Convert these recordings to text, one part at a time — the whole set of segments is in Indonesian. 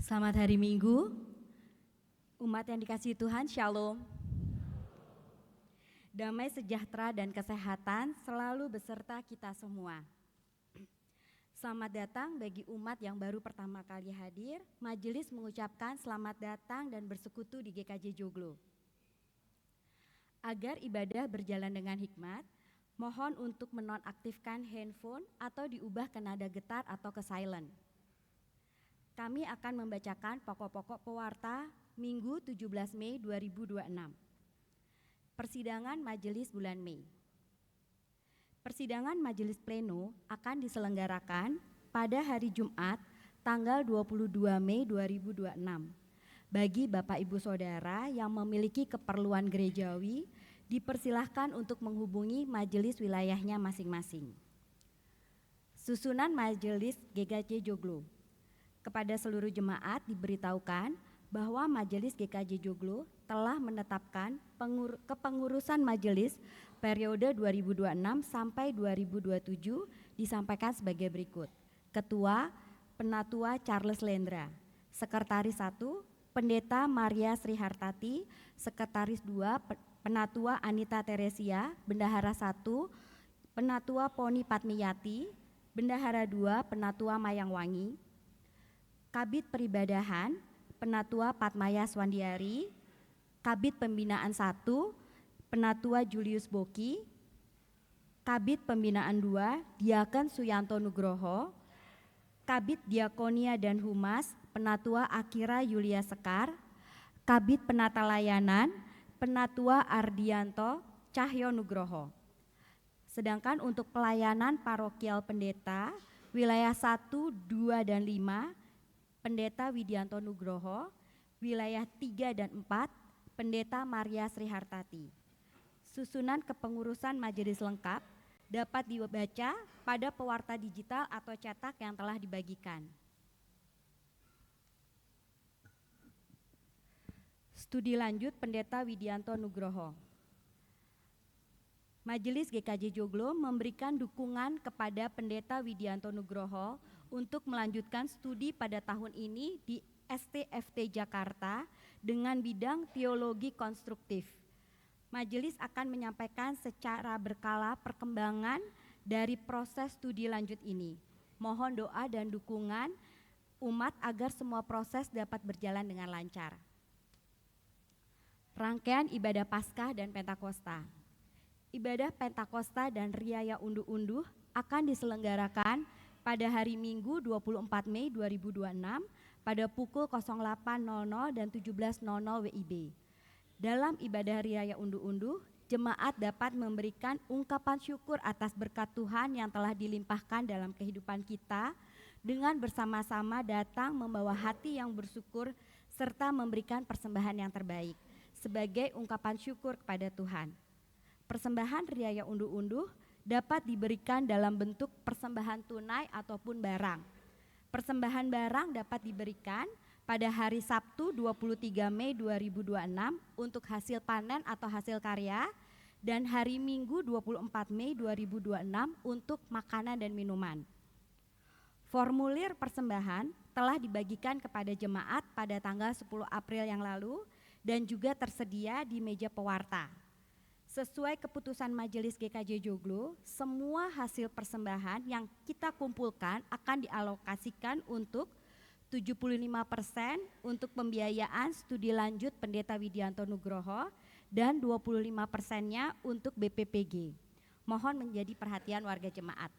Selamat hari Minggu, umat yang dikasihi Tuhan, Shalom. Damai sejahtera dan kesehatan selalu beserta kita semua. Selamat datang bagi umat yang baru pertama kali hadir. Majelis mengucapkan selamat datang dan bersekutu di GKJ Joglo. Agar ibadah berjalan dengan hikmat, mohon untuk menonaktifkan handphone atau diubah ke nada getar atau ke silent. Kami akan membacakan pokok-pokok pewarta Minggu 17 Mei 2026. Persidangan Majelis bulan Mei. Persidangan Majelis Pleno akan diselenggarakan pada hari Jumat tanggal 22 Mei 2026. Bagi Bapak Ibu Saudara yang memiliki keperluan gerejawi, dipersilahkan untuk menghubungi majelis wilayahnya masing-masing. Susunan Majelis GKJ Joglo. Kepada seluruh jemaat diberitahukan bahwa Majelis GKJ Joglo telah menetapkan kepengurusan majelis periode 2026 sampai 2027 disampaikan sebagai berikut. Ketua Penatua Charles Lendra, Sekretaris 1 Pendeta Maria Srihartati, Sekretaris 2 Penatua Anita Teresia, Bendahara 1 Penatua Poni Patmiyati, Bendahara 2 Penatua Mayangwangi, Kabid Peribadahan, Penatua Patmaya Swandiari, Kabid Pembinaan 1, Penatua Julius Boki, Kabid Pembinaan 2, Diaken Suyanto Nugroho, Kabid Diakonia dan Humas, Penatua Akira Yulia Sekar, Kabid Penata Layanan, Penatua Ardianto Cahyo Nugroho. Sedangkan untuk pelayanan parokial pendeta, wilayah 1, 2, dan 5, Pendeta Widianto Nugroho, wilayah 3 dan 4, Pendeta Maria Srihartati. Susunan kepengurusan majelis lengkap dapat dibaca pada pewarta digital atau cetak yang telah dibagikan. Studi lanjut Pendeta Widianto Nugroho. Majelis GKJ Joglo memberikan dukungan kepada Pendeta Widianto Nugroho untuk melanjutkan studi pada tahun ini di STFT Jakarta dengan bidang teologi konstruktif. Majelis akan menyampaikan secara berkala perkembangan dari proses studi lanjut ini. Mohon doa dan dukungan umat agar semua proses dapat berjalan dengan lancar. Rangkaian ibadah Paskah dan Pentakosta. Ibadah Pentakosta dan Riaya Unduh-Unduh akan diselenggarakan pada hari Minggu 24 Mei 2026 pada pukul 08.00 dan 17.00 WIB. Dalam ibadah Riaya Unduh-Unduh, jemaat dapat memberikan ungkapan syukur atas berkat Tuhan yang telah dilimpahkan dalam kehidupan kita dengan bersama-sama datang membawa hati yang bersyukur serta memberikan persembahan yang terbaik sebagai ungkapan syukur kepada Tuhan. Persembahan riaya unduh-unduh dapat diberikan dalam bentuk persembahan tunai ataupun barang. Persembahan barang dapat diberikan pada hari Sabtu 23 Mei 2026 untuk hasil panen atau hasil karya, dan hari Minggu 24 Mei 2026 untuk makanan dan minuman. Formulir persembahan telah dibagikan kepada jemaat pada tanggal 10 April yang lalu dan juga tersedia di meja pewarta. Sesuai keputusan Majelis GKJ Joglo, semua hasil persembahan yang kita kumpulkan akan dialokasikan untuk 75% untuk pembiayaan studi lanjut Pendeta Widianto Nugroho dan 25%-nya untuk BPPG. Mohon menjadi perhatian warga jemaat.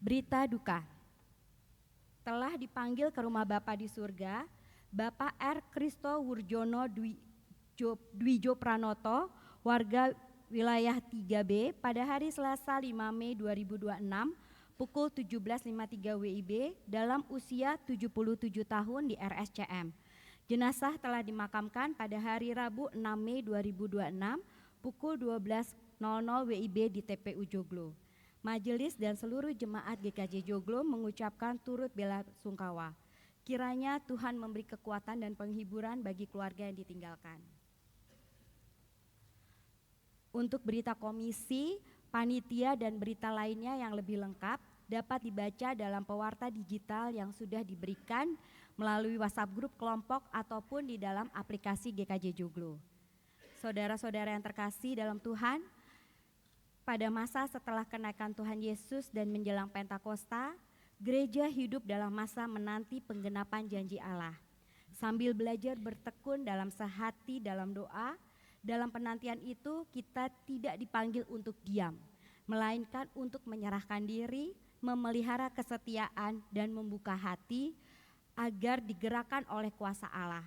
Berita duka. Telah dipanggil ke rumah Bapa di surga, Bapak R. Kristo Wurjono Dwijo Pranoto, warga wilayah 3B pada hari Selasa 5 Mei 2026 pukul 17.53 WIB dalam usia 77 tahun di RSCM. Jenazah telah dimakamkan pada hari Rabu 6 Mei 2026 pukul 12.00 WIB di TPU Joglo. Majelis dan seluruh jemaat GKJ Joglo mengucapkan turut bela sungkawa. Kiranya Tuhan memberi kekuatan dan penghiburan bagi keluarga yang ditinggalkan. Untuk berita komisi, panitia dan berita lainnya yang lebih lengkap dapat dibaca dalam pewarta digital yang sudah diberikan melalui WhatsApp grup kelompok ataupun di dalam aplikasi GKJ Joglo. Saudara-saudara yang terkasih dalam Tuhan, pada masa setelah kenaikan Tuhan Yesus dan menjelang Pentakosta, gereja hidup dalam masa menanti penggenapan janji Allah. Sambil belajar bertekun dalam sehati dalam doa, dalam penantian itu kita tidak dipanggil untuk diam, melainkan untuk menyerahkan diri, memelihara kesetiaan dan membuka hati agar digerakkan oleh kuasa Allah.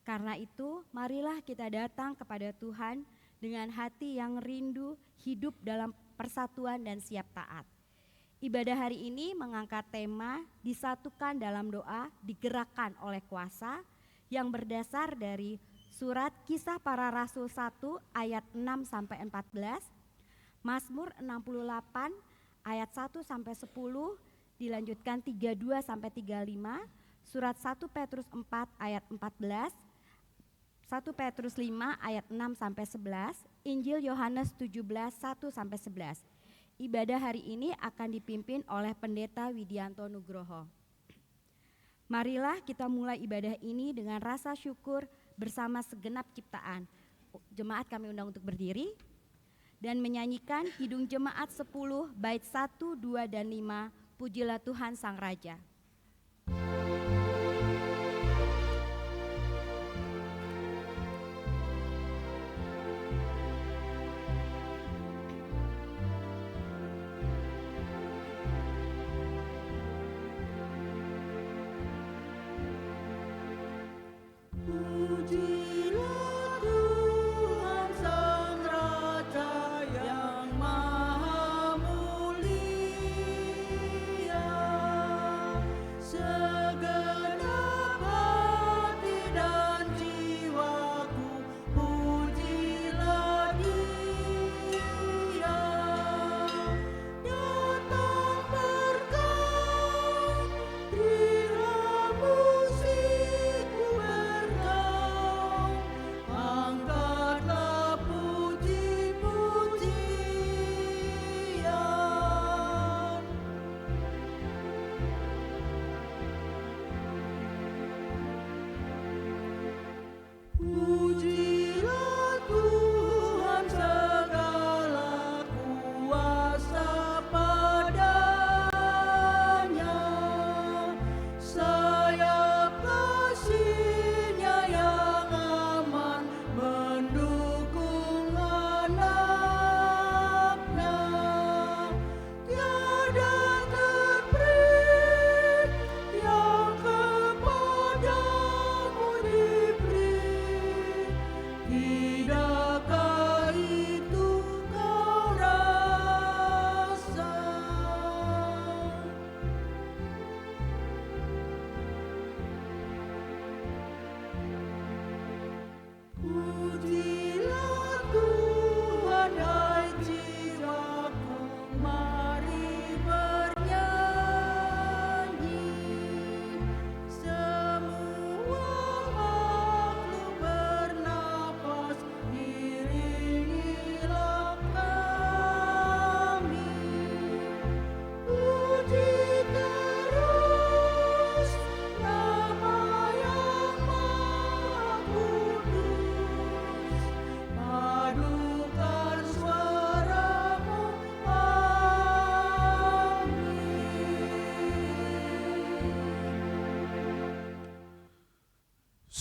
Karena itu, marilah kita datang kepada Tuhan dengan hati yang rindu hidup dalam persatuan dan siap taat. Ibadah hari ini mengangkat tema disatukan dalam doa, digerakkan oleh kuasa yang berdasar dari surat Kisah Para Rasul 1 ayat 6 sampai 14, Mazmur 68 ayat 1 sampai 10, dilanjutkan 32 sampai 35, surat 1 Petrus 4 ayat 14, 1 Petrus 5 ayat 6 sampai 11, Injil Yohanes 17 1 sampai 11. Ibadah hari ini akan dipimpin oleh Pendeta Widianto Nugroho. Marilah kita mulai ibadah ini dengan rasa syukur bersama segenap ciptaan. Jemaat kami undang untuk berdiri dan menyanyikan Kidung Jemaat 10 bait 1, 2 dan 5, Pujilah Tuhan Sang Raja.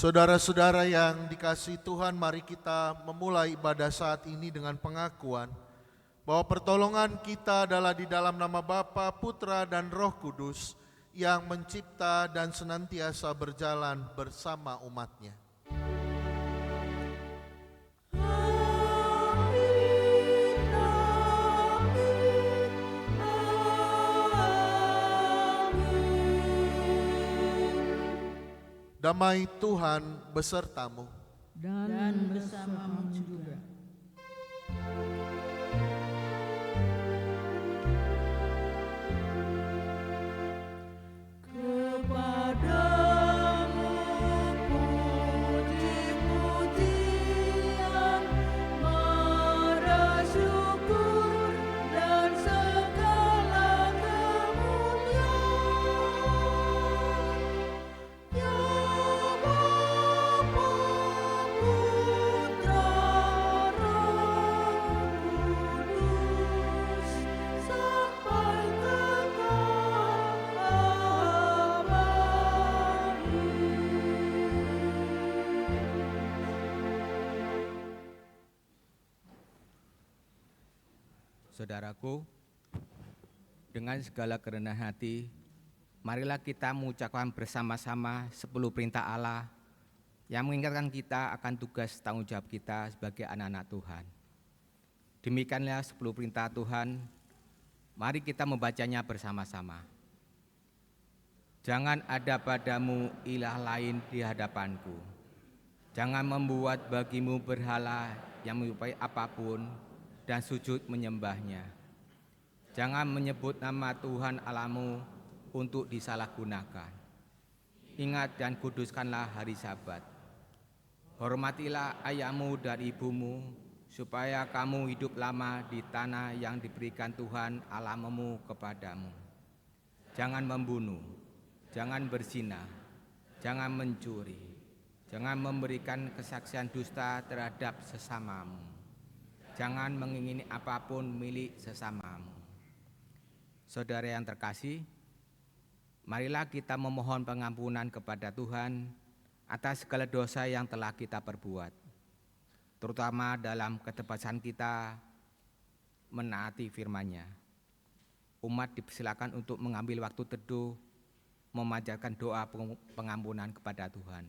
Saudara-saudara yang dikasihi Tuhan, mari kita memulai ibadah saat ini dengan pengakuan bahwa pertolongan kita adalah di dalam nama Bapa, Putra, dan Roh Kudus yang mencipta dan senantiasa berjalan bersama umat-Nya. Damai Tuhan besertamu. Dan bersamamu juga. Kepadamu puji-pujian, syukur dan segala kemuliaan. Ya Bapa, Putra, Roh Kudus, sampai kekal abadi. Saudaraku, dengan segala kerendahan hati, marilah kita mengucapkan bersama-sama 10 perintah Allah yang mengingatkan kita akan tugas tanggung jawab kita sebagai anak-anak Tuhan. Demikianlah 10 perintah Tuhan, mari kita membacanya bersama-sama. Jangan ada padamu ilah lain di hadapanku. Jangan membuat bagimu berhala yang menyerupai apapun dan sujud menyembahnya. Jangan menyebut nama Tuhan Allahmu untuk disalahgunakan. Ingat dan kuduskanlah hari Sabat. Hormatilah ayahmu dan ibumu, supaya kamu hidup lama di tanah yang diberikan Tuhan Allahmu kepadamu. Jangan membunuh, jangan berzina, jangan mencuri, jangan memberikan kesaksian dusta terhadap sesamamu. Jangan mengingini apapun milik sesamamu. Saudara yang terkasih, marilah kita memohon pengampunan kepada Tuhan atas segala dosa yang telah kita perbuat, terutama dalam keterbatasan kita menaati firman-Nya. Umat dipersilakan untuk mengambil waktu teduh, memanjatkan doa pengampunan kepada Tuhan.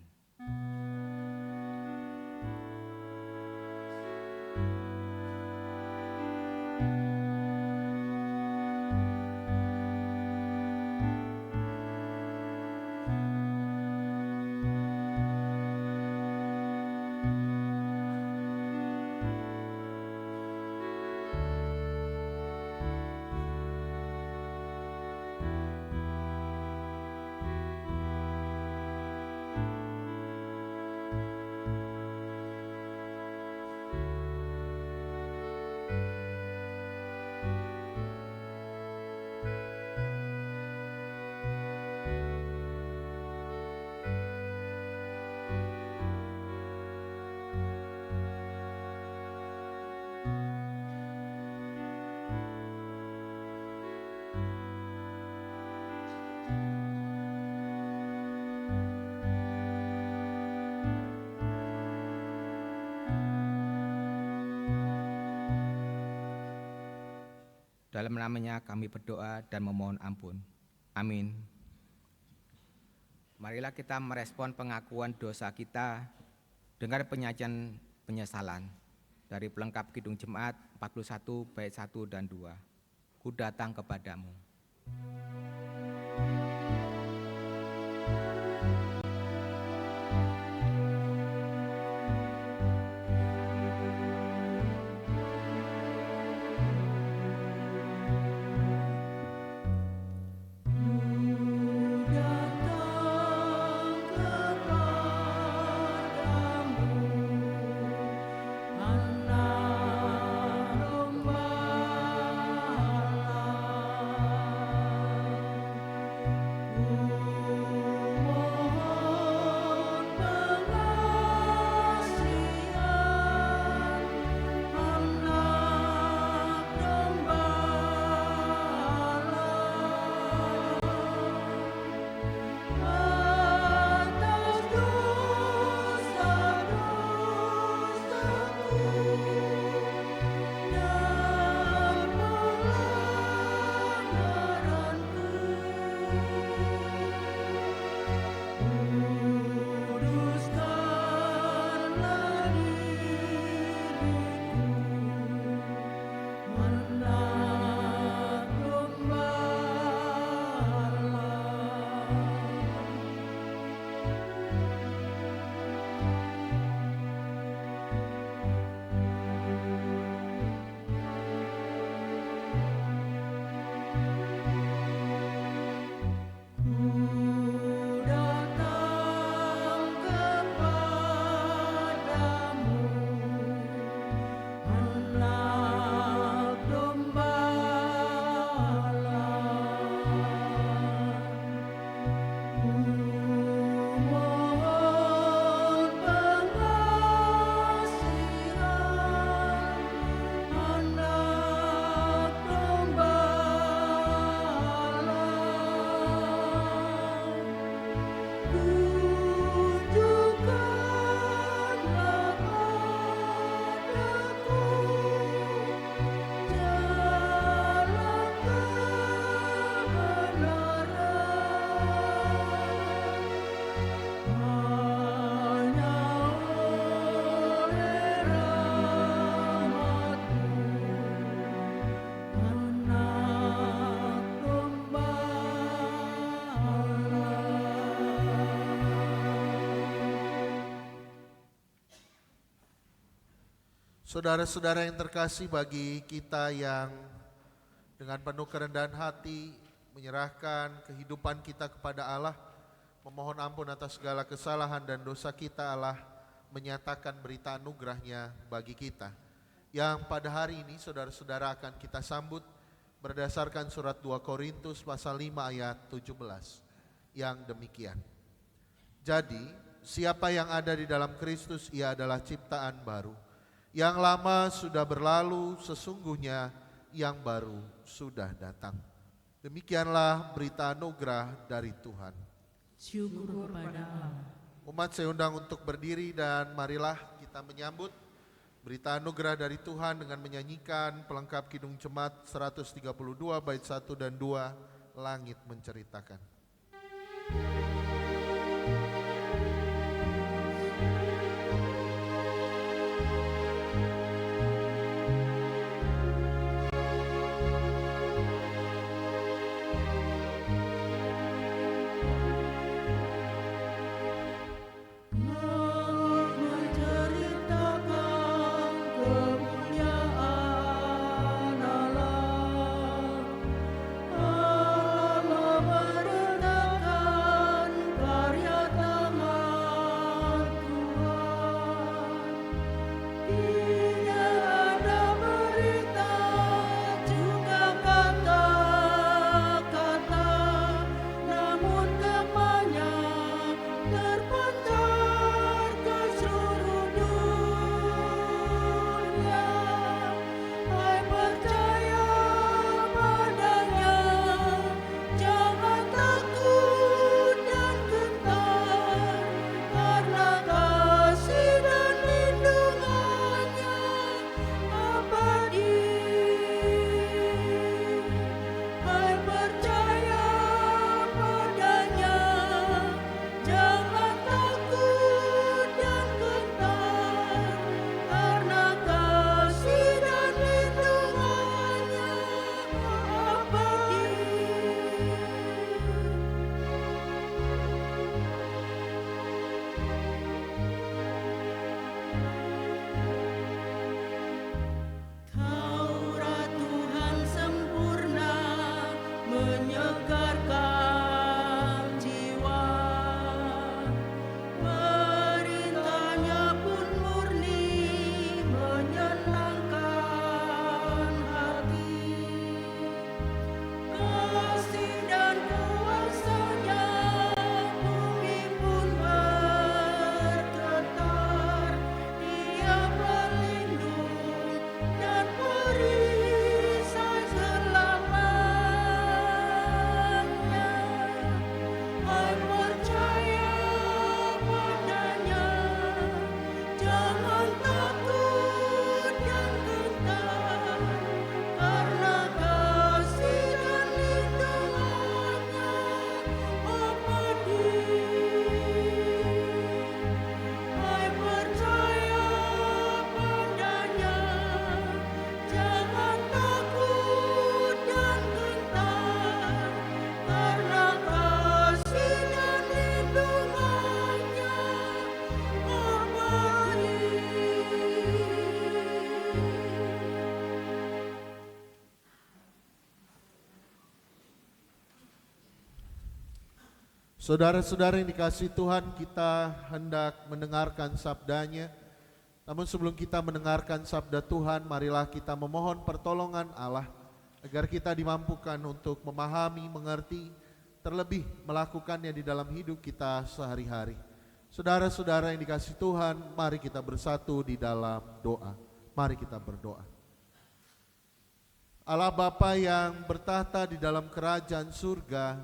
Dalam namanya kami berdoa dan memohon ampun. Amin. Marilah kita merespon pengakuan dosa kita dengan penyajian penyesalan dari pelengkap Kidung Jemaat 41 bait 1 dan 2. Ku datang kepadamu. Saudara-saudara yang terkasih, bagi kita yang dengan penuh kerendahan hati menyerahkan kehidupan kita kepada Allah, memohon ampun atas segala kesalahan dan dosa kita, Allah menyatakan berita anugerahnya bagi kita, yang pada hari ini saudara-saudara akan kita sambut berdasarkan surat 2 Korintus pasal 5 ayat 17 yang demikian. Jadi siapa yang ada di dalam Kristus, ia adalah ciptaan baru. Yang lama sudah berlalu, sesungguhnya yang baru sudah datang. Demikianlah berita anugerah dari Tuhan. Syukur pada Allah. Umat saya undang untuk berdiri dan marilah kita menyambut berita anugerah dari Tuhan dengan menyanyikan pelengkap Kidung Jemaat 132 bait 1 dan 2, Langit Menceritakan. Menceritakan kemuliaan Allah. Allah memerintahkan karya tangan Tuhan. Tidak ada berita juga kata-kata, namun gemanya terpancar ke seluruh dunia. Hai percaya padanya, jangan takut dan gentar, karena kasih dan lindungannya abadi. Hai percaya padanya, jangan takut dan gentar, karena kasih dan lindungannya abadi. Taurat Tuhan sempurna, menyegarkan jiwa. Perintahnya pun murni, menyenangkan hati. Kasih dan kuasanya, bumi pun bergetar. Dia pelindung dan perisai selamanya. Hai percaya padanya, jangan takut dan gentar, karena kasih dan lindungannya abadi. Hai percaya padanya, jangan takut dan gentar, karena kasih dan lindungannya abadi. Saudara-saudara yang dikasihi Tuhan, kita hendak mendengarkan sabdanya. Namun sebelum kita mendengarkan sabda Tuhan, marilah kita memohon pertolongan Allah agar kita dimampukan untuk memahami, mengerti, terlebih melakukannya di dalam hidup kita sehari-hari. Saudara-saudara yang dikasihi Tuhan, mari kita bersatu di dalam doa. Mari kita berdoa. Allah Bapa yang bertahta di dalam kerajaan surga,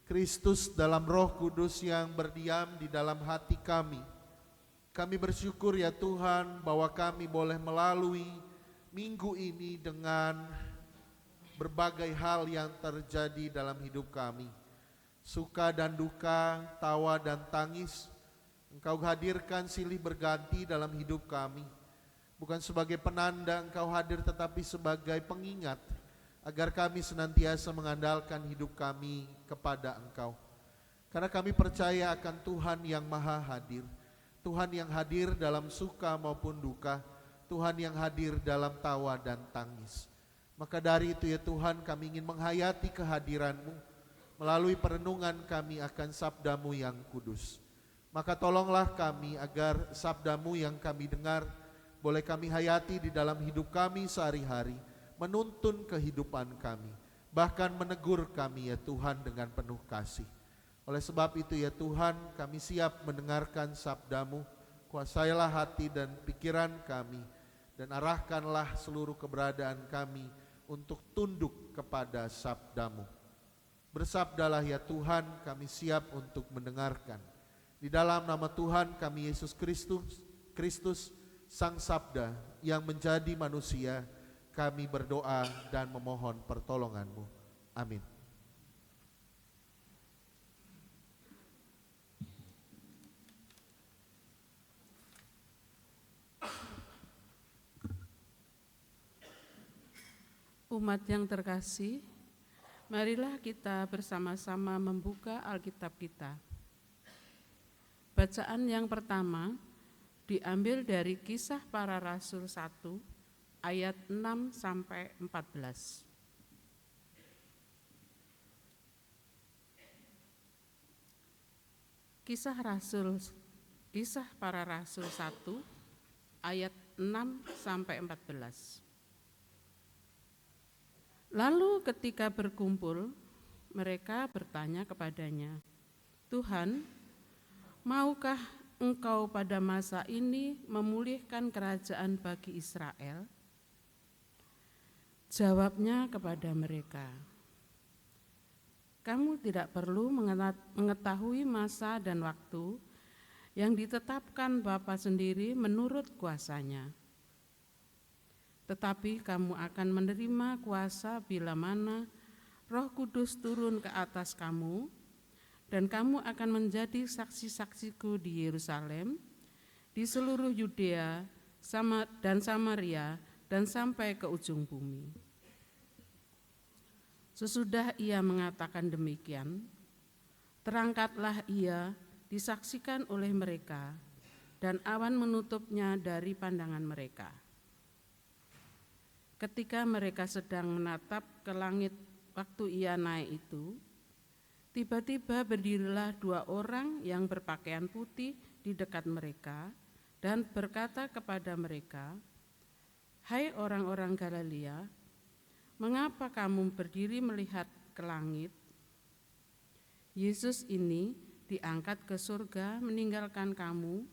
Kristus dalam Roh Kudus yang berdiam di dalam hati kami. Kami bersyukur ya Tuhan bahwa kami boleh melalui minggu ini dengan berbagai hal yang terjadi dalam hidup kami. Suka dan duka, tawa dan tangis, Engkau hadirkan silih berganti dalam hidup kami. Bukan sebagai penanda Engkau hadir, tetapi sebagai pengingat agar kami senantiasa mengandalkan hidup kami kepada Engkau. Karena kami percaya akan Tuhan yang maha hadir, Tuhan yang hadir dalam suka maupun duka, Tuhan yang hadir dalam tawa dan tangis. Maka dari itu ya Tuhan, kami ingin menghayati kehadiran-Mu melalui perenungan kami akan sabda-Mu yang kudus. Maka tolonglah kami agar sabda-Mu yang kami dengar boleh kami hayati di dalam hidup kami sehari-hari, menuntun kehidupan kami, bahkan menegur kami ya Tuhan dengan penuh kasih. Oleh sebab itu ya Tuhan, kami siap mendengarkan sabda-Mu. Kuasailah hati dan pikiran kami, dan arahkanlah seluruh keberadaan kami untuk tunduk kepada sabda-Mu. Bersabdalah ya Tuhan, kami siap untuk mendengarkan. Di dalam nama Tuhan kami Yesus Kristus, Sang Sabda yang menjadi manusia, kami berdoa dan memohon pertolongan-Mu. Amin. Umat yang terkasih, marilah kita bersama-sama membuka Alkitab kita. Bacaan yang pertama diambil dari Kisah Para Rasul 1 ayat 6 sampai 14. Kisah Para Rasul 1 ayat 6 sampai 14. Lalu ketika berkumpul, mereka bertanya kepadanya, "Tuhan, maukah Engkau pada masa ini memulihkan kerajaan bagi Israel?" Jawabnya kepada mereka, "Kamu tidak perlu mengetahui masa dan waktu yang ditetapkan Bapa sendiri menurut kuasanya. Tetapi kamu akan menerima kuasa bila mana Roh Kudus turun ke atas kamu, dan kamu akan menjadi saksi-saksiku di Yerusalem, di seluruh Yudea dan Samaria, dan sampai ke ujung bumi." Sesudah ia mengatakan demikian, terangkatlah ia disaksikan oleh mereka, dan awan menutupnya dari pandangan mereka. Ketika mereka sedang menatap ke langit waktu ia naik itu, tiba-tiba berdirilah 2 orang yang berpakaian putih di dekat mereka dan berkata kepada mereka, "Hai orang-orang Galilea, mengapa kamu berdiri melihat ke langit? Yesus ini diangkat ke surga meninggalkan kamu,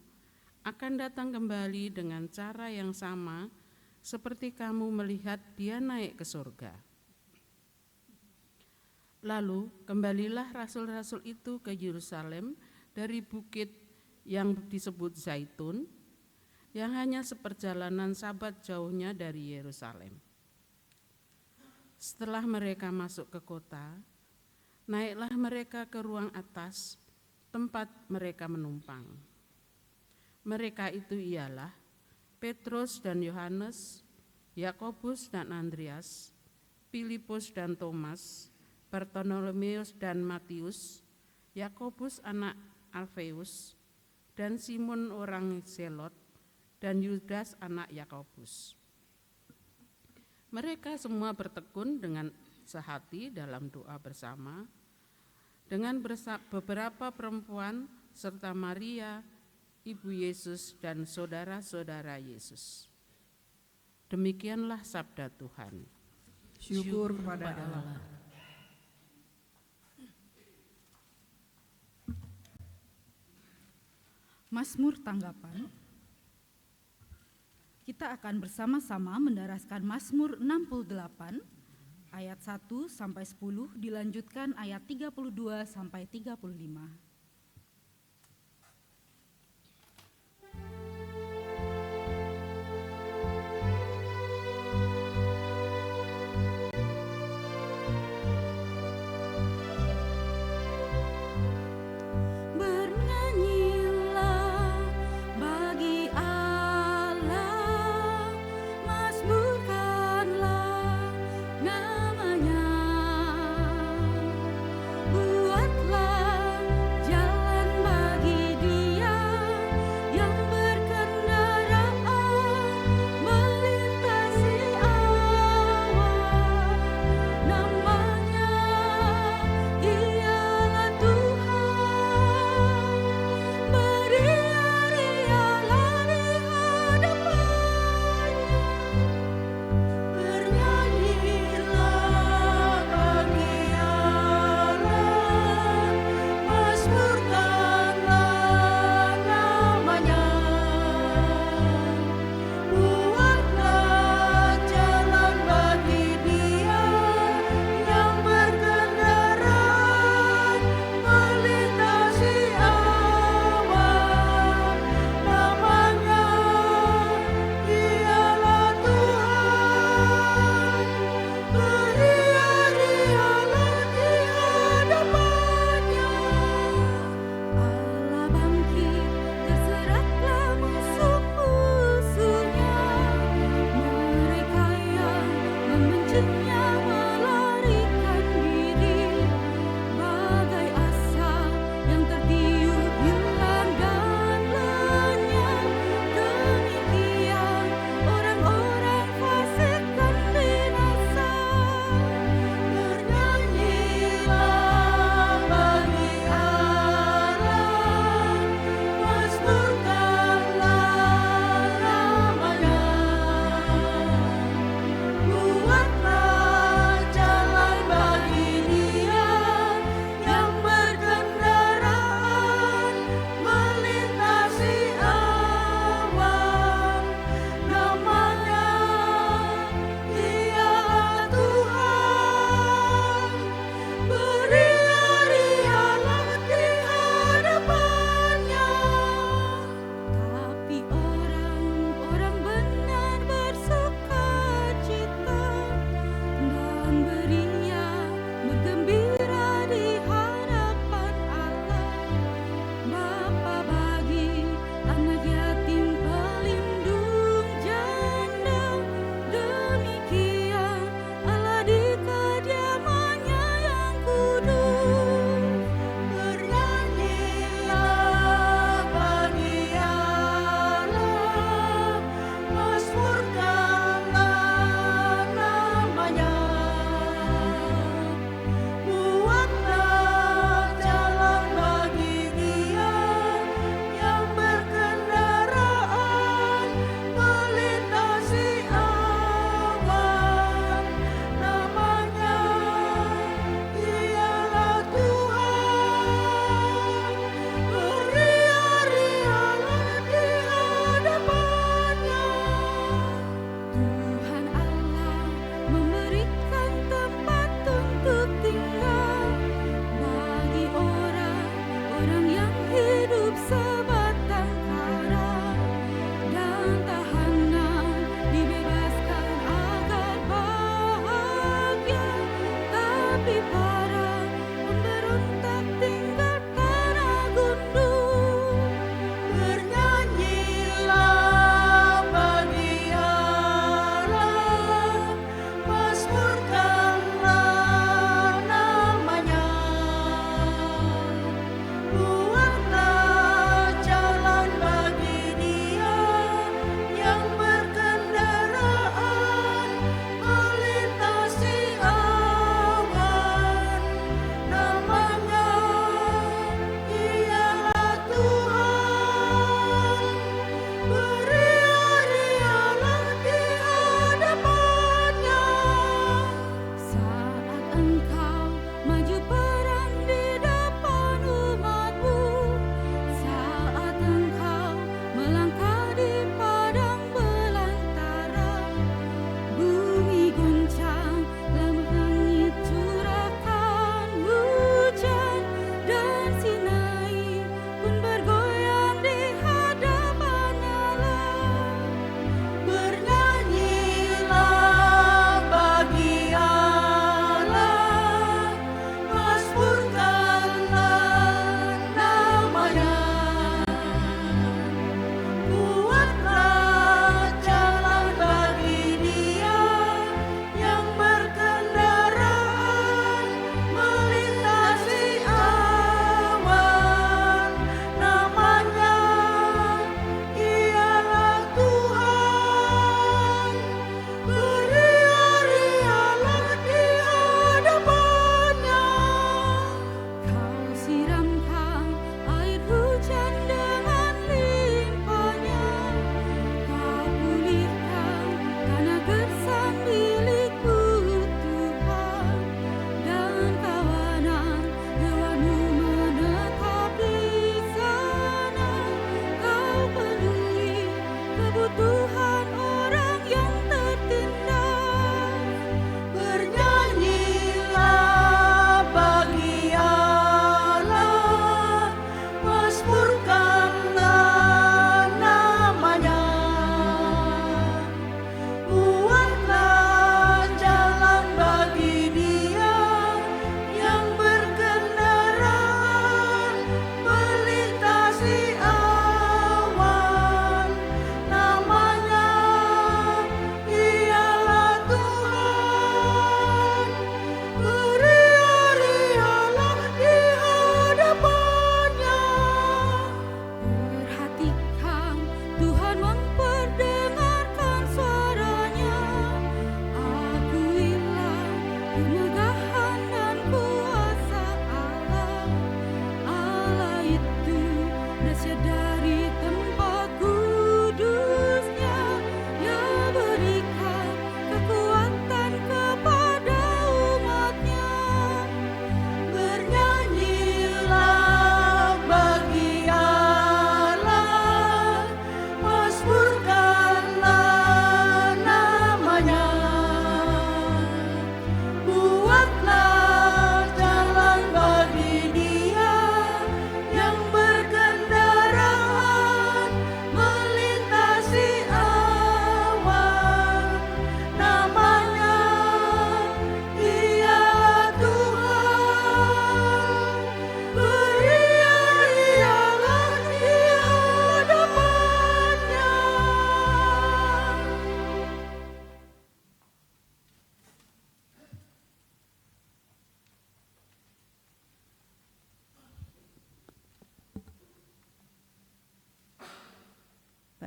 akan datang kembali dengan cara yang sama seperti kamu melihat dia naik ke surga." Lalu kembalilah rasul-rasul itu ke Yerusalem dari bukit yang disebut Zaitun, yang hanya seperjalanan sabat jauhnya dari Yerusalem. Setelah mereka masuk ke kota, naiklah mereka ke ruang atas, tempat mereka menumpang. Mereka itu ialah Petrus dan Yohanes, Yakobus dan Andreas, Filipus dan Thomas, Bartolomeus dan Matius, Yakobus anak Alfeus, dan Simon orang Zelot, dan Yudas anak Yakobus. Mereka semua bertekun dengan sehati dalam doa bersama, dengan beberapa perempuan serta Maria, Ibu Yesus dan saudara-saudara Yesus. Demikianlah sabda Tuhan. Syukur kepada Allah. Mazmur tanggapan. Kita akan bersama-sama mendaraskan Mazmur 68 ayat 1 sampai 10, dilanjutkan ayat 32 sampai 35. Buatlah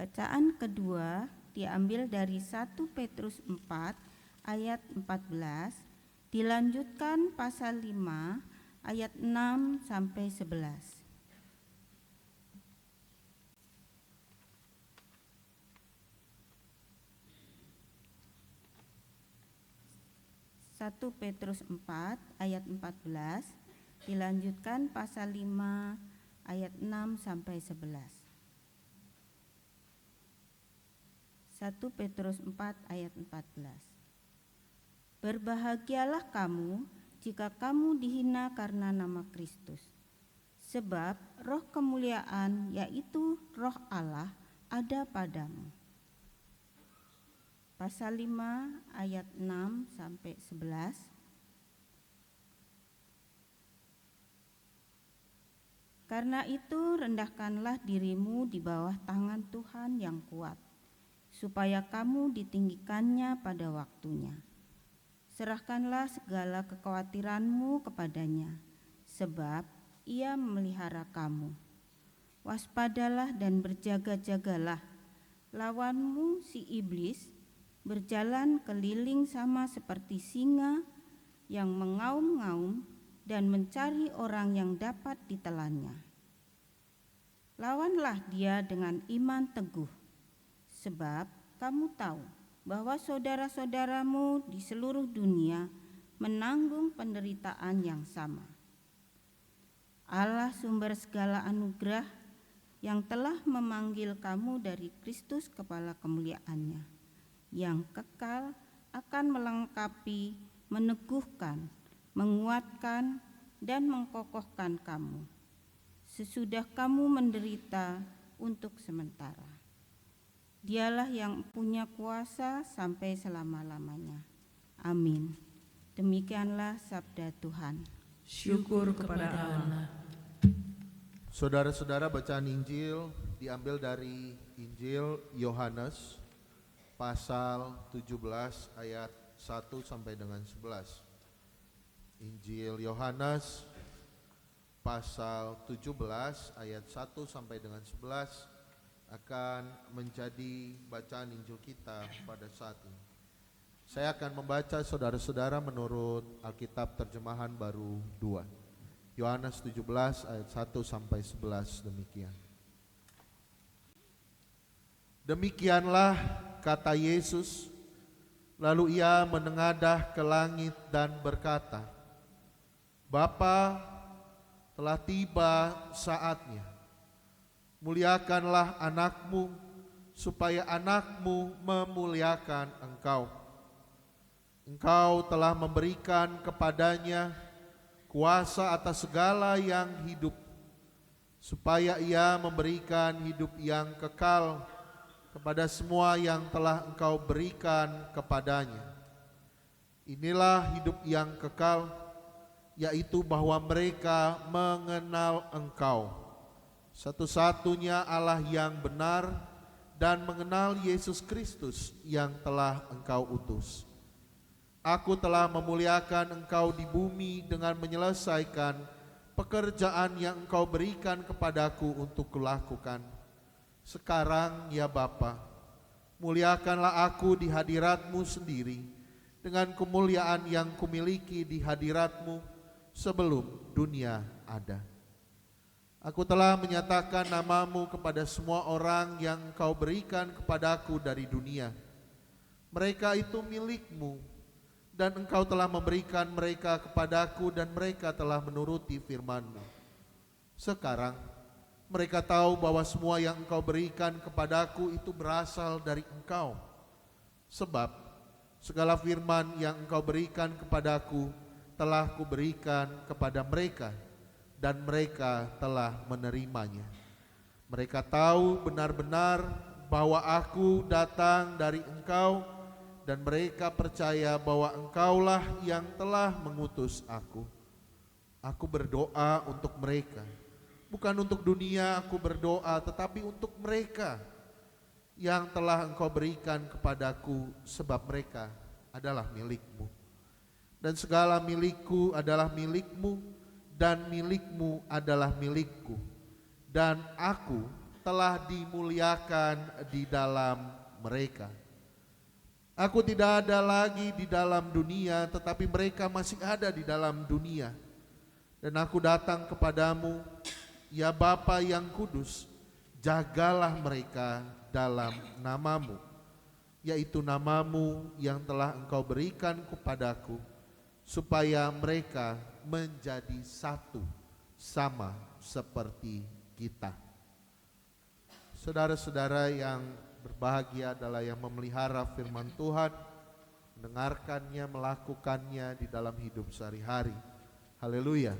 Bacaan kedua diambil dari 1 Petrus 4 ayat 14, dilanjutkan pasal 5 ayat 6 sampai 11. 1 Petrus 4 ayat 14, dilanjutkan pasal 5 ayat 6 sampai 11. 1 Petrus 4 ayat 14. Berbahagialah kamu jika kamu dihina karena nama Kristus, sebab roh kemuliaan, yaitu roh Allah, ada padamu. Pasal 5 ayat 6 sampai 11. Karena itu rendahkanlah dirimu di bawah tangan Tuhan yang kuat, supaya kamu ditinggikannya pada waktunya. Serahkanlah segala kekhawatiranmu kepadanya, sebab Ia memelihara kamu. Waspadalah dan berjaga-jagalah, lawanmu si iblis berjalan keliling sama seperti singa yang mengaum-ngaum dan mencari orang yang dapat ditelannya. Lawanlah dia dengan iman teguh, sebab kamu tahu bahwa saudara-saudaramu di seluruh dunia menanggung penderitaan yang sama. Allah sumber segala anugerah yang telah memanggil kamu dari Kristus kepala kemuliaannya, yang kekal, akan melengkapi, meneguhkan, menguatkan, dan mengkokohkan kamu sesudah kamu menderita untuk sementara. Dialah yang punya kuasa sampai selama-lamanya. Amin. Demikianlah sabda Tuhan. Syukur kepada Allah. Saudara-saudara, bacaan Injil diambil dari Injil Yohanes pasal 17 ayat 1 sampai dengan 11. Injil Yohanes pasal 17 ayat 1 sampai dengan 11 akan menjadi bacaan Injil kita pada saat ini. Saya akan membaca saudara-saudara menurut Alkitab Terjemahan Baru 2. Yohanes 17 ayat 1 sampai 11 demikian. Demikianlah kata Yesus, lalu Ia menengadah ke langit dan berkata, Bapa, telah tiba saatnya. Muliakanlah anakmu, supaya anakmu memuliakan engkau. Engkau telah memberikan kepadanya kuasa atas segala yang hidup, supaya Ia memberikan hidup yang kekal kepada semua yang telah engkau berikan kepadanya. Inilah hidup yang kekal, yaitu bahwa mereka mengenal engkau, satu-satunya Allah yang benar, dan mengenal Yesus Kristus yang telah engkau utus. Aku telah memuliakan engkau di bumi dengan menyelesaikan pekerjaan yang engkau berikan kepadaku untuk kulakukan. Sekarang ya Bapa, muliakanlah aku di hadirat-Mu sendiri dengan kemuliaan yang kumiliki di hadirat-Mu sebelum dunia ada. Aku telah menyatakan nama-Mu kepada semua orang yang Engkau berikan kepadaku dari dunia. Mereka itu milik-Mu, dan Engkau telah memberikan mereka kepadaku, dan mereka telah menuruti firman-Mu. Sekarang mereka tahu bahwa semua yang Engkau berikan kepadaku itu berasal dari Engkau. Sebab segala firman yang Engkau berikan kepadaku telah Kuberikan kepada mereka, dan mereka telah menerimanya. Mereka tahu benar-benar bahwa aku datang dari Engkau, dan mereka percaya bahwa Engkaulah yang telah mengutus aku. Aku berdoa untuk mereka. Bukan untuk dunia aku berdoa, tetapi untuk mereka yang telah Engkau berikan kepadaku, sebab mereka adalah milik-Mu. Dan segala milikku adalah milik-Mu, dan milik-Mu adalah milikku. Dan aku telah dimuliakan di dalam mereka. Aku tidak ada lagi di dalam dunia, tetapi mereka masih ada di dalam dunia. Dan aku datang kepadamu, ya Bapa yang kudus, jagalah mereka dalam namamu, yaitu namamu yang telah Engkau berikan kepadaku, supaya mereka menjadi satu, sama seperti kita. Saudara-saudara yang berbahagia adalah yang memelihara firman Tuhan, mendengarkannya, melakukannya di dalam hidup sehari-hari. Haleluya.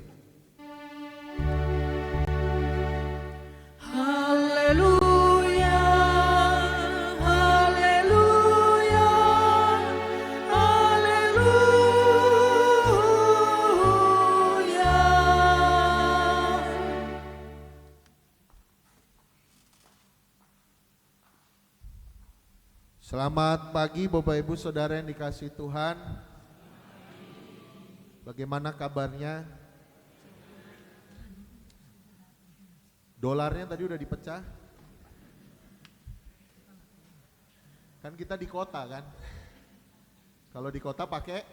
Haleluya, haleluya, haleluya. Selamat pagi Bapak Ibu Saudara yang dikasihi Tuhan. Bagaimana kabarnya? Dolarnya tadi udah dipecah? Kan kita di kota kan? Kalau di kota pakai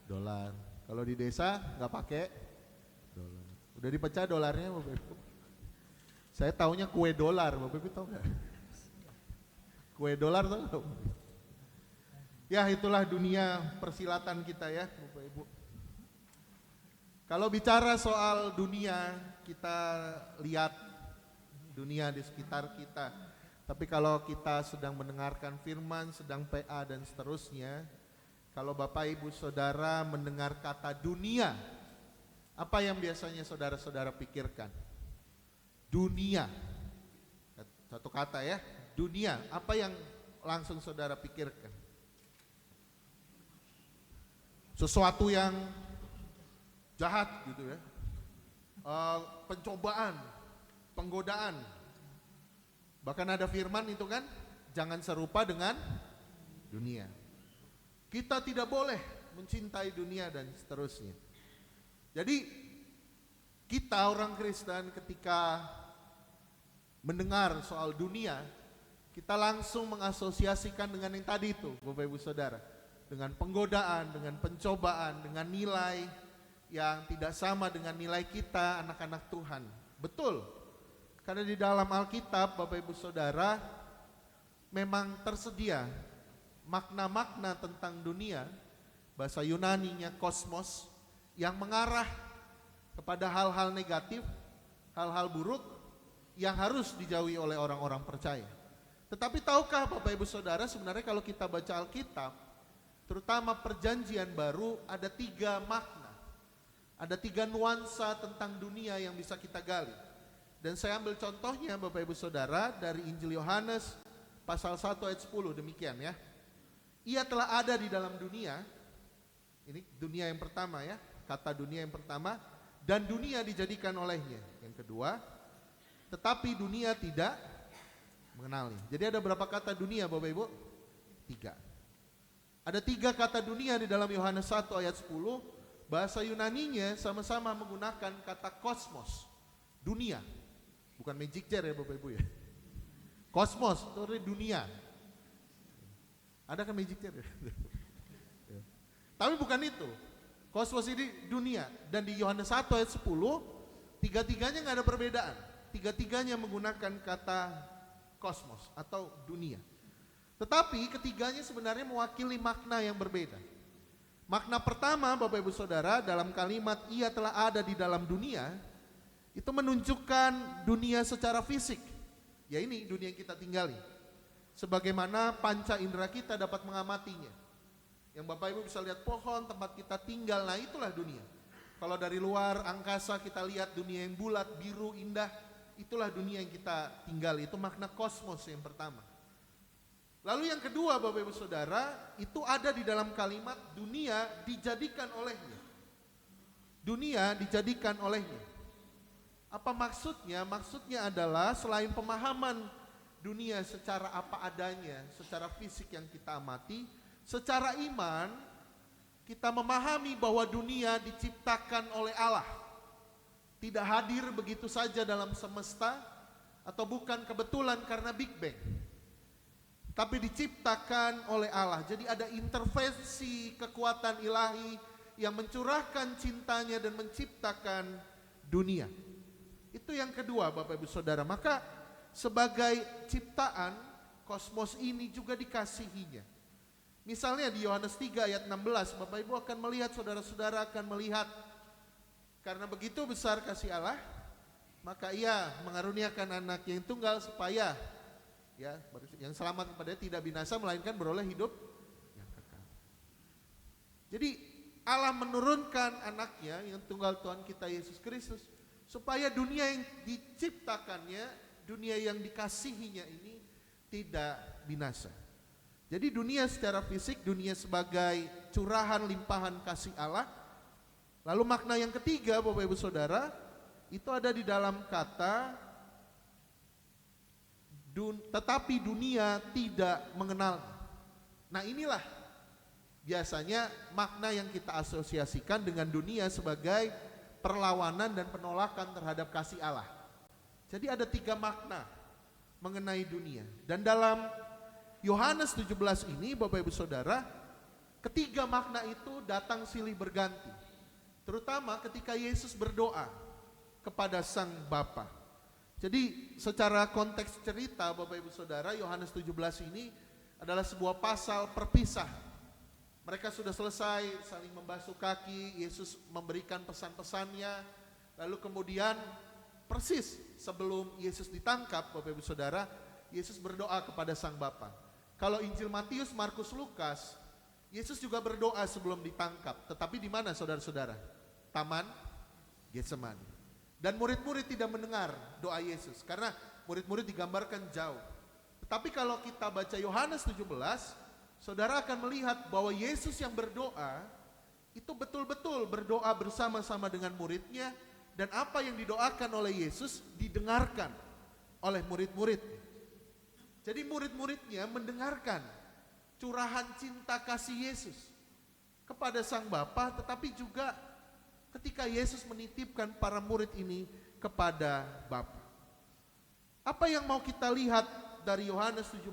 dolar. Kalau di desa nggak pakai dolar. Udah dipecah dolarnya Bapak Ibu? Saya taunya kue dolar, Bapak Ibu tahu nggak? Kue dolar tahu nggak? Ya itulah dunia persilatan kita ya Bapak Ibu. Kalau bicara soal dunia, kita lihat dunia di sekitar kita. Tapi kalau kita sedang mendengarkan firman, sedang PA dan seterusnya, kalau Bapak Ibu Saudara mendengar kata dunia, apa yang biasanya saudara-saudara pikirkan? Dunia. Satu kata ya, dunia. Apa yang langsung saudara pikirkan? Sesuatu yang jahat gitu ya, pencobaan, penggodaan. Bahkan ada firman itu kan, jangan serupa dengan dunia. Kita tidak boleh mencintai dunia dan seterusnya. Jadi kita orang Kristen ketika mendengar soal dunia, kita langsung mengasosiasikan dengan yang tadi itu Bapak Ibu Saudara. Dengan penggodaan, dengan pencobaan, dengan nilai yang tidak sama dengan nilai kita anak-anak Tuhan. Betul, karena di dalam Alkitab Bapak Ibu Saudara memang tersedia makna-makna tentang dunia, bahasa Yunaninya kosmos, yang mengarah kepada hal-hal negatif, hal-hal buruk yang harus dijauhi oleh orang-orang percaya. Tetapi tahukah Bapak Ibu Saudara, sebenarnya kalau kita baca Alkitab, terutama perjanjian baru, ada 3 makna. Ada 3 nuansa tentang dunia yang bisa kita gali. Dan saya ambil contohnya Bapak Ibu Saudara dari Injil Yohanes pasal 1 ayat 10, demikian ya. Ia telah ada di dalam dunia, ini dunia yang pertama ya, kata dunia yang pertama, dan dunia dijadikan olehnya. Yang kedua, tetapi dunia tidak mengenali. Jadi ada berapa kata dunia Bapak Ibu? 3. Ada 3 kata dunia di dalam Yohanes 1 ayat 10. Bahasa Yunaninya sama-sama menggunakan kata kosmos, dunia. Bukan magic jar ya Bapak Ibu ya. Kosmos itu dunia. Ada kan magic jar ya? Tapi bukan itu. Kosmos ini dunia. Dan di Yohanes 1 ayat 10, 3-tiganya gak ada perbedaan. 3-tiganya menggunakan kata kosmos atau dunia. Tetapi ketiganya sebenarnya mewakili makna yang berbeda. Makna pertama Bapak Ibu Saudara dalam kalimat ia telah ada di dalam dunia, itu menunjukkan dunia secara fisik. Ya ini dunia yang kita tinggali. Sebagaimana panca indera kita dapat mengamatinya. Yang Bapak Ibu bisa lihat pohon tempat kita tinggal, nah itulah dunia. Kalau dari luar angkasa kita lihat dunia yang bulat, biru, indah, itulah dunia yang kita tinggali. Itu makna kosmos yang pertama. Lalu yang kedua Bapak Ibu Saudara, itu ada di dalam kalimat dunia dijadikan olehnya. Dunia dijadikan olehnya. Apa maksudnya? Maksudnya adalah selain pemahaman dunia secara apa adanya, secara fisik yang kita amati, secara iman kita memahami bahwa dunia diciptakan oleh Allah. Tidak hadir begitu saja dalam semesta, atau bukan kebetulan karena Big Bang, tapi diciptakan oleh Allah. Jadi ada intervensi kekuatan ilahi yang mencurahkan cintanya dan menciptakan dunia. Itu yang kedua, Bapak Ibu Saudara. Maka sebagai ciptaan, kosmos ini juga dikasihinya. Misalnya di Yohanes 3 ayat 16, Bapak Ibu akan melihat, saudara-saudara akan melihat, karena begitu besar kasih Allah, maka ia mengaruniakan anak yang tunggal supaya yang selamat kepadanya tidak binasa melainkan beroleh hidup yang kekal. Jadi Allah menurunkan anaknya yang tunggal Tuhan kita Yesus Kristus supaya dunia yang diciptakannya, dunia yang dikasihinya ini tidak binasa. Jadi dunia secara fisik, dunia sebagai curahan limpahan kasih Allah. Lalu makna yang ketiga, Bapak Ibu Saudara, itu ada di dalam kata tetapi dunia tidak mengenalnya. Nah, inilah biasanya makna yang kita asosiasikan dengan dunia sebagai perlawanan dan penolakan terhadap kasih Allah. Jadi ada 3 makna mengenai dunia. Dan dalam Yohanes 17 ini, Bapak Ibu Saudara, ketiga makna itu datang silih berganti. Terutama ketika Yesus berdoa kepada Sang Bapa. Jadi secara konteks cerita, Bapak Ibu Saudara, Yohanes 17 ini adalah sebuah pasal perpisah. Mereka sudah selesai saling membasuh kaki, Yesus memberikan pesan-pesannya, lalu kemudian persis sebelum Yesus ditangkap, Bapak Ibu Saudara, Yesus berdoa kepada Sang Bapa. Kalau Injil Matius, Markus, Lukas, Yesus juga berdoa sebelum ditangkap. Tetapi di mana, saudara-saudara? Taman Getsemani. Dan murid-murid tidak mendengar doa Yesus karena murid-murid digambarkan jauh. Tetapi kalau kita baca Yohanes 17, saudara akan melihat bahwa Yesus yang berdoa itu betul-betul berdoa bersama-sama dengan muridnya, dan apa yang didoakan oleh Yesus didengarkan oleh murid-muridnya. Jadi murid-muridnya mendengarkan curahan cinta kasih Yesus kepada Sang Bapa, tetapi juga ketika Yesus menitipkan para murid ini kepada Bapa. Apa yang mau kita lihat dari Yohanes 17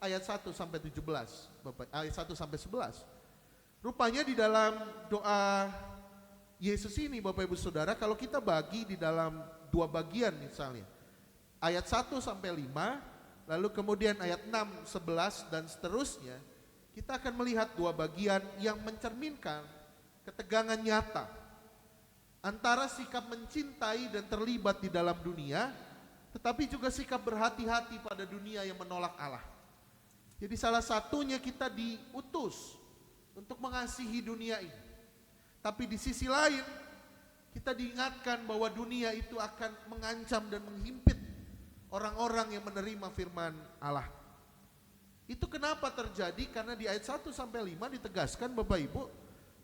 ayat 1 sampai 17, ayat 1 sampai 11. Rupanya di dalam doa Yesus ini, Bapak Ibu Saudara, kalau kita bagi di dalam 2 bagian misalnya. Ayat 1 sampai 5, lalu kemudian ayat 6, 11 dan seterusnya, kita akan melihat 2 bagian yang mencerminkan ketegangan nyata antara sikap mencintai dan terlibat di dalam dunia, tetapi juga sikap berhati-hati pada dunia yang menolak Allah. Jadi salah satunya kita diutus untuk mengasihi dunia ini. Tapi di sisi lain kita diingatkan bahwa dunia itu akan mengancam dan menghimpit orang-orang yang menerima firman Allah. Itu kenapa terjadi? Karena di ayat 1 sampai 5 ditegaskan, Bapak Ibu,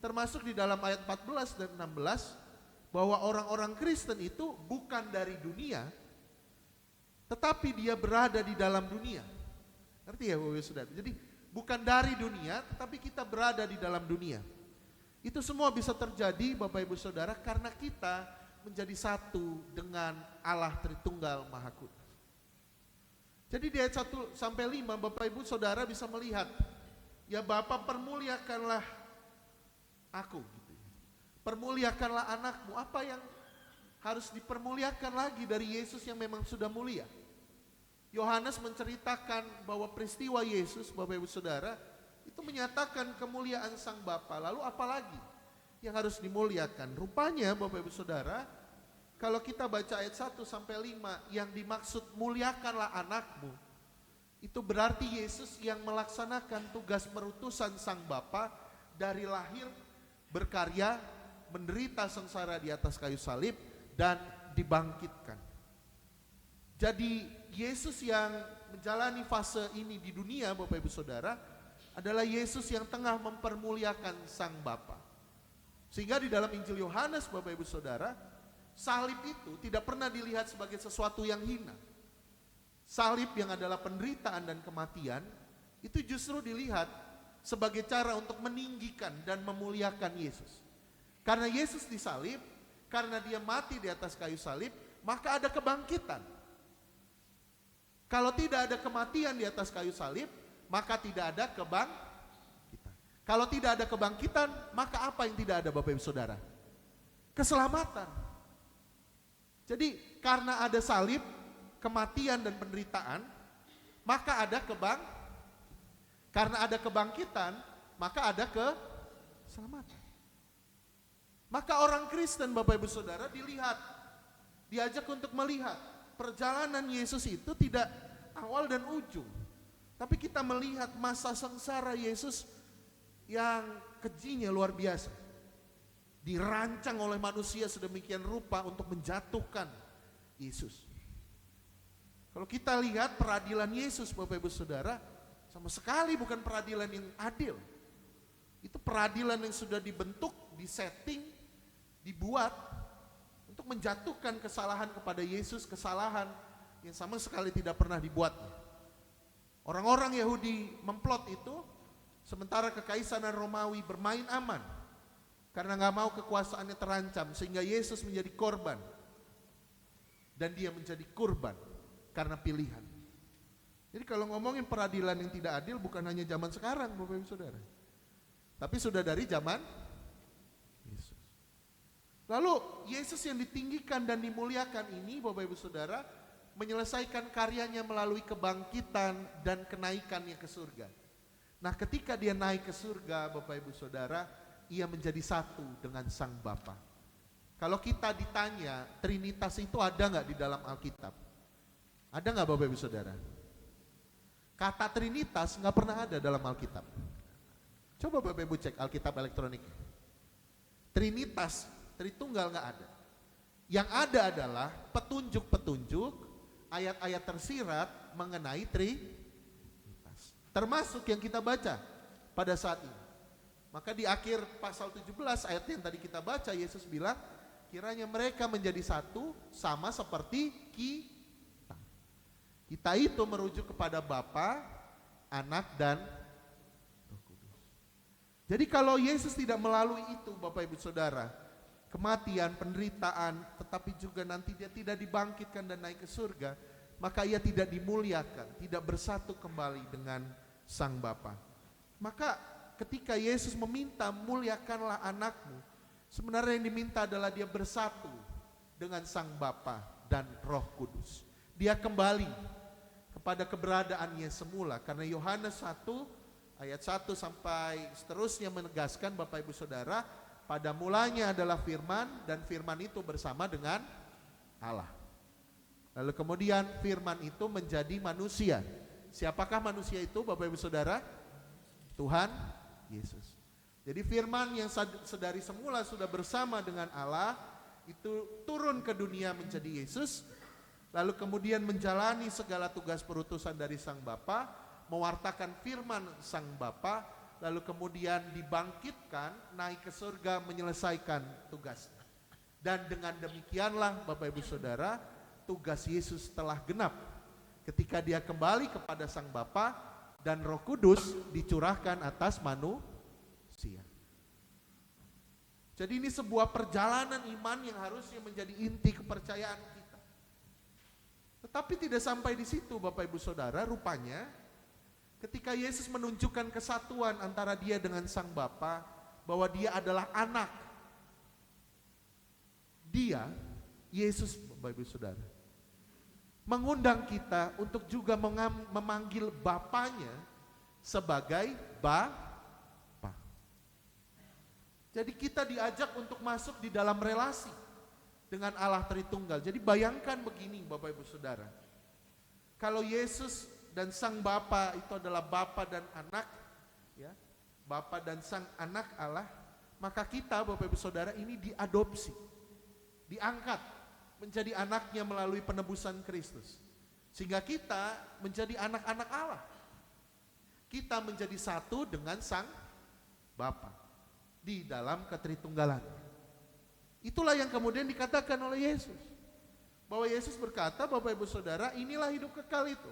termasuk di dalam ayat 14 dan 16, bahwa orang-orang Kristen itu bukan dari dunia, tetapi dia berada di dalam dunia. Ngerti ya Bapak Ibu Saudara? Jadi bukan dari dunia, tetapi kita berada di dalam dunia. Itu semua bisa terjadi, Bapak Ibu Saudara, karena kita menjadi satu dengan Allah Tritunggal Maha Kudus. Jadi di ayat 1 sampai 5, Bapak Ibu Saudara bisa melihat, ya Bapa, permuliakanlah aku, gitu. Permuliakanlah anakmu. Apa yang harus dipermuliakan lagi dari Yesus yang memang sudah mulia? Yohanes menceritakan bahwa peristiwa Yesus, Bapak Ibu Saudara, itu menyatakan kemuliaan Sang Bapa. Lalu apalagi yang harus dimuliakan? Rupanya Bapak Ibu Saudara, kalau kita baca ayat 1 sampai 5, yang dimaksud muliakanlah anakmu, itu berarti Yesus yang melaksanakan tugas perutusan Sang Bapa dari lahir, berkarya, menderita sengsara di atas kayu salib, dan dibangkitkan. Jadi Yesus yang menjalani fase ini di dunia, Bapak Ibu Saudara, adalah Yesus yang tengah mempermuliakan Sang Bapa. Sehingga di dalam Injil Yohanes, Bapak Ibu Saudara, salib itu tidak pernah dilihat sebagai sesuatu yang hina. Salib yang adalah penderitaan dan kematian, itu justru dilihat sebagai cara untuk meninggikan dan memuliakan Yesus. Karena Yesus disalib, karena dia mati di atas kayu salib, maka ada kebangkitan. Kalau tidak ada kematian di atas kayu salib, maka tidak ada kebangkitan. Kalau tidak ada kebangkitan, maka apa yang tidak ada Bapak Ibu Saudara? Keselamatan. Jadi karena ada salib, kematian dan penderitaan, maka ada karena ada kebangkitan, maka ada keselamatan. Maka orang Kristen Bapak Ibu Saudara diajak untuk melihat perjalanan Yesus itu tidak awal dan ujung. Tapi kita melihat masa sengsara Yesus yang kejinya luar biasa. Dirancang oleh manusia sedemikian rupa untuk menjatuhkan Yesus. Kalau kita lihat peradilan Yesus Bapak Ibu Saudara, sama sekali bukan peradilan yang adil. Itu peradilan yang sudah dibentuk, disetting, dibuat untuk menjatuhkan kesalahan kepada Yesus, kesalahan yang sama sekali tidak pernah dibuatnya. Orang-orang Yahudi memplot itu, sementara kekaisaran Romawi bermain aman karena gak mau kekuasaannya terancam, sehingga Yesus menjadi korban dan dia menjadi kurban karena pilihan. Jadi kalau ngomongin peradilan yang tidak adil bukan hanya zaman sekarang Bapak Ibu Saudara, tapi sudah dari zaman Yesus. Lalu Yesus yang ditinggikan dan dimuliakan ini Bapak Ibu Saudara menyelesaikan karyanya melalui kebangkitan dan kenaikannya ke surga. Nah ketika dia naik ke surga Bapak Ibu Saudara, ia menjadi satu dengan Sang Bapa. Kalau kita ditanya Trinitas itu ada nggak di dalam Alkitab? Ada nggak Bapak Ibu Saudara? Kata Trinitas nggak pernah ada dalam Alkitab. Coba Bapak Ibu cek Alkitab elektronik. Trinitas, Tritunggal nggak ada. Yang ada adalah petunjuk-petunjuk, ayat-ayat tersirat mengenai Trinitas. Termasuk yang kita baca pada saat ini. Maka di akhir pasal 17 ayat yang tadi kita baca, Yesus bilang, kiranya mereka menjadi satu sama seperti kita. Kita itu merujuk kepada Bapa, Anak dan Roh Kudus. Jadi kalau Yesus tidak melalui itu Bapak Ibu Saudara, kematian, penderitaan, tetapi juga nanti dia tidak dibangkitkan dan naik ke surga, maka ia tidak dimuliakan, tidak bersatu kembali dengan Sang Bapa. Maka ketika Yesus meminta muliakanlah anakmu, sebenarnya yang diminta adalah dia bersatu dengan Sang Bapa dan Roh Kudus. Dia kembali kepada keberadaannya semula, karena Yohanes 1 ayat 1 sampai seterusnya menegaskan Bapak Ibu Saudara, pada mulanya adalah firman dan firman itu bersama dengan Allah. Lalu kemudian firman itu menjadi manusia. Siapakah manusia itu Bapak Ibu Saudara? Tuhan Yesus. Jadi firman yang sedari semula sudah bersama dengan Allah itu turun ke dunia menjadi Yesus, lalu kemudian menjalani segala tugas perutusan dari Sang Bapa, mewartakan firman Sang Bapa, lalu kemudian dibangkitkan, naik ke surga menyelesaikan tugasnya. Dan dengan demikianlah Bapak Ibu Saudara, tugas Yesus telah genap ketika dia kembali kepada Sang Bapa dan Roh Kudus dicurahkan atas manusia. Jadi ini sebuah perjalanan iman yang harusnya menjadi inti kepercayaan kita. Tetapi tidak sampai di situ Bapak Ibu Saudara, rupanya ketika Yesus menunjukkan kesatuan antara dia dengan Sang Bapa, bahwa dia adalah anak. Dia, Yesus Bapak Ibu Saudara, mengundang kita untuk juga memanggil Bapanya sebagai Bapa. Jadi kita diajak untuk masuk di dalam relasi dengan Allah Tritunggal. Jadi bayangkan begini Bapak Ibu Saudara, kalau Yesus dan Sang Bapa itu adalah Bapa dan Anak, ya, Bapa dan Sang Anak Allah, maka kita Bapak Ibu Saudara ini diadopsi, diangkat menjadi anaknya melalui penebusan Kristus. Sehingga kita menjadi anak-anak Allah. Kita menjadi satu dengan Sang Bapa di dalam ketritunggalan. Itulah yang kemudian dikatakan oleh Yesus. Bahwa Yesus berkata, Bapak Ibu Saudara, inilah hidup kekal itu.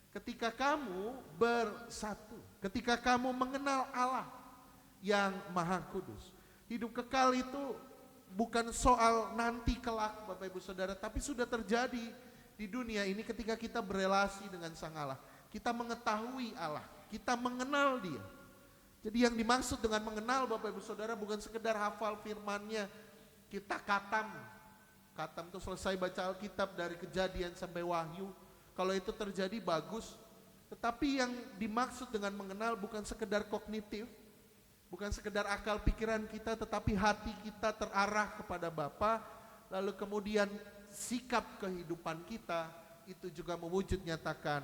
Ketika kamu bersatu, ketika kamu mengenal Allah yang Maha Kudus. Hidup kekal itu bukan soal nanti kelak Bapak Ibu Saudara, tapi sudah terjadi di dunia ini ketika kita berelasi dengan Sang Allah. Kita mengetahui Allah, kita mengenal Dia. Jadi yang dimaksud dengan mengenal Bapak Ibu Saudara bukan sekedar hafal firman-Nya, kita katam. Katam itu selesai baca Alkitab dari Kejadian sampai Wahyu. Kalau itu terjadi bagus. Tetapi yang dimaksud dengan mengenal bukan sekedar kognitif, bukan sekedar akal pikiran kita, tetapi hati kita terarah kepada Bapa, lalu kemudian sikap kehidupan kita itu juga mewujud nyatakan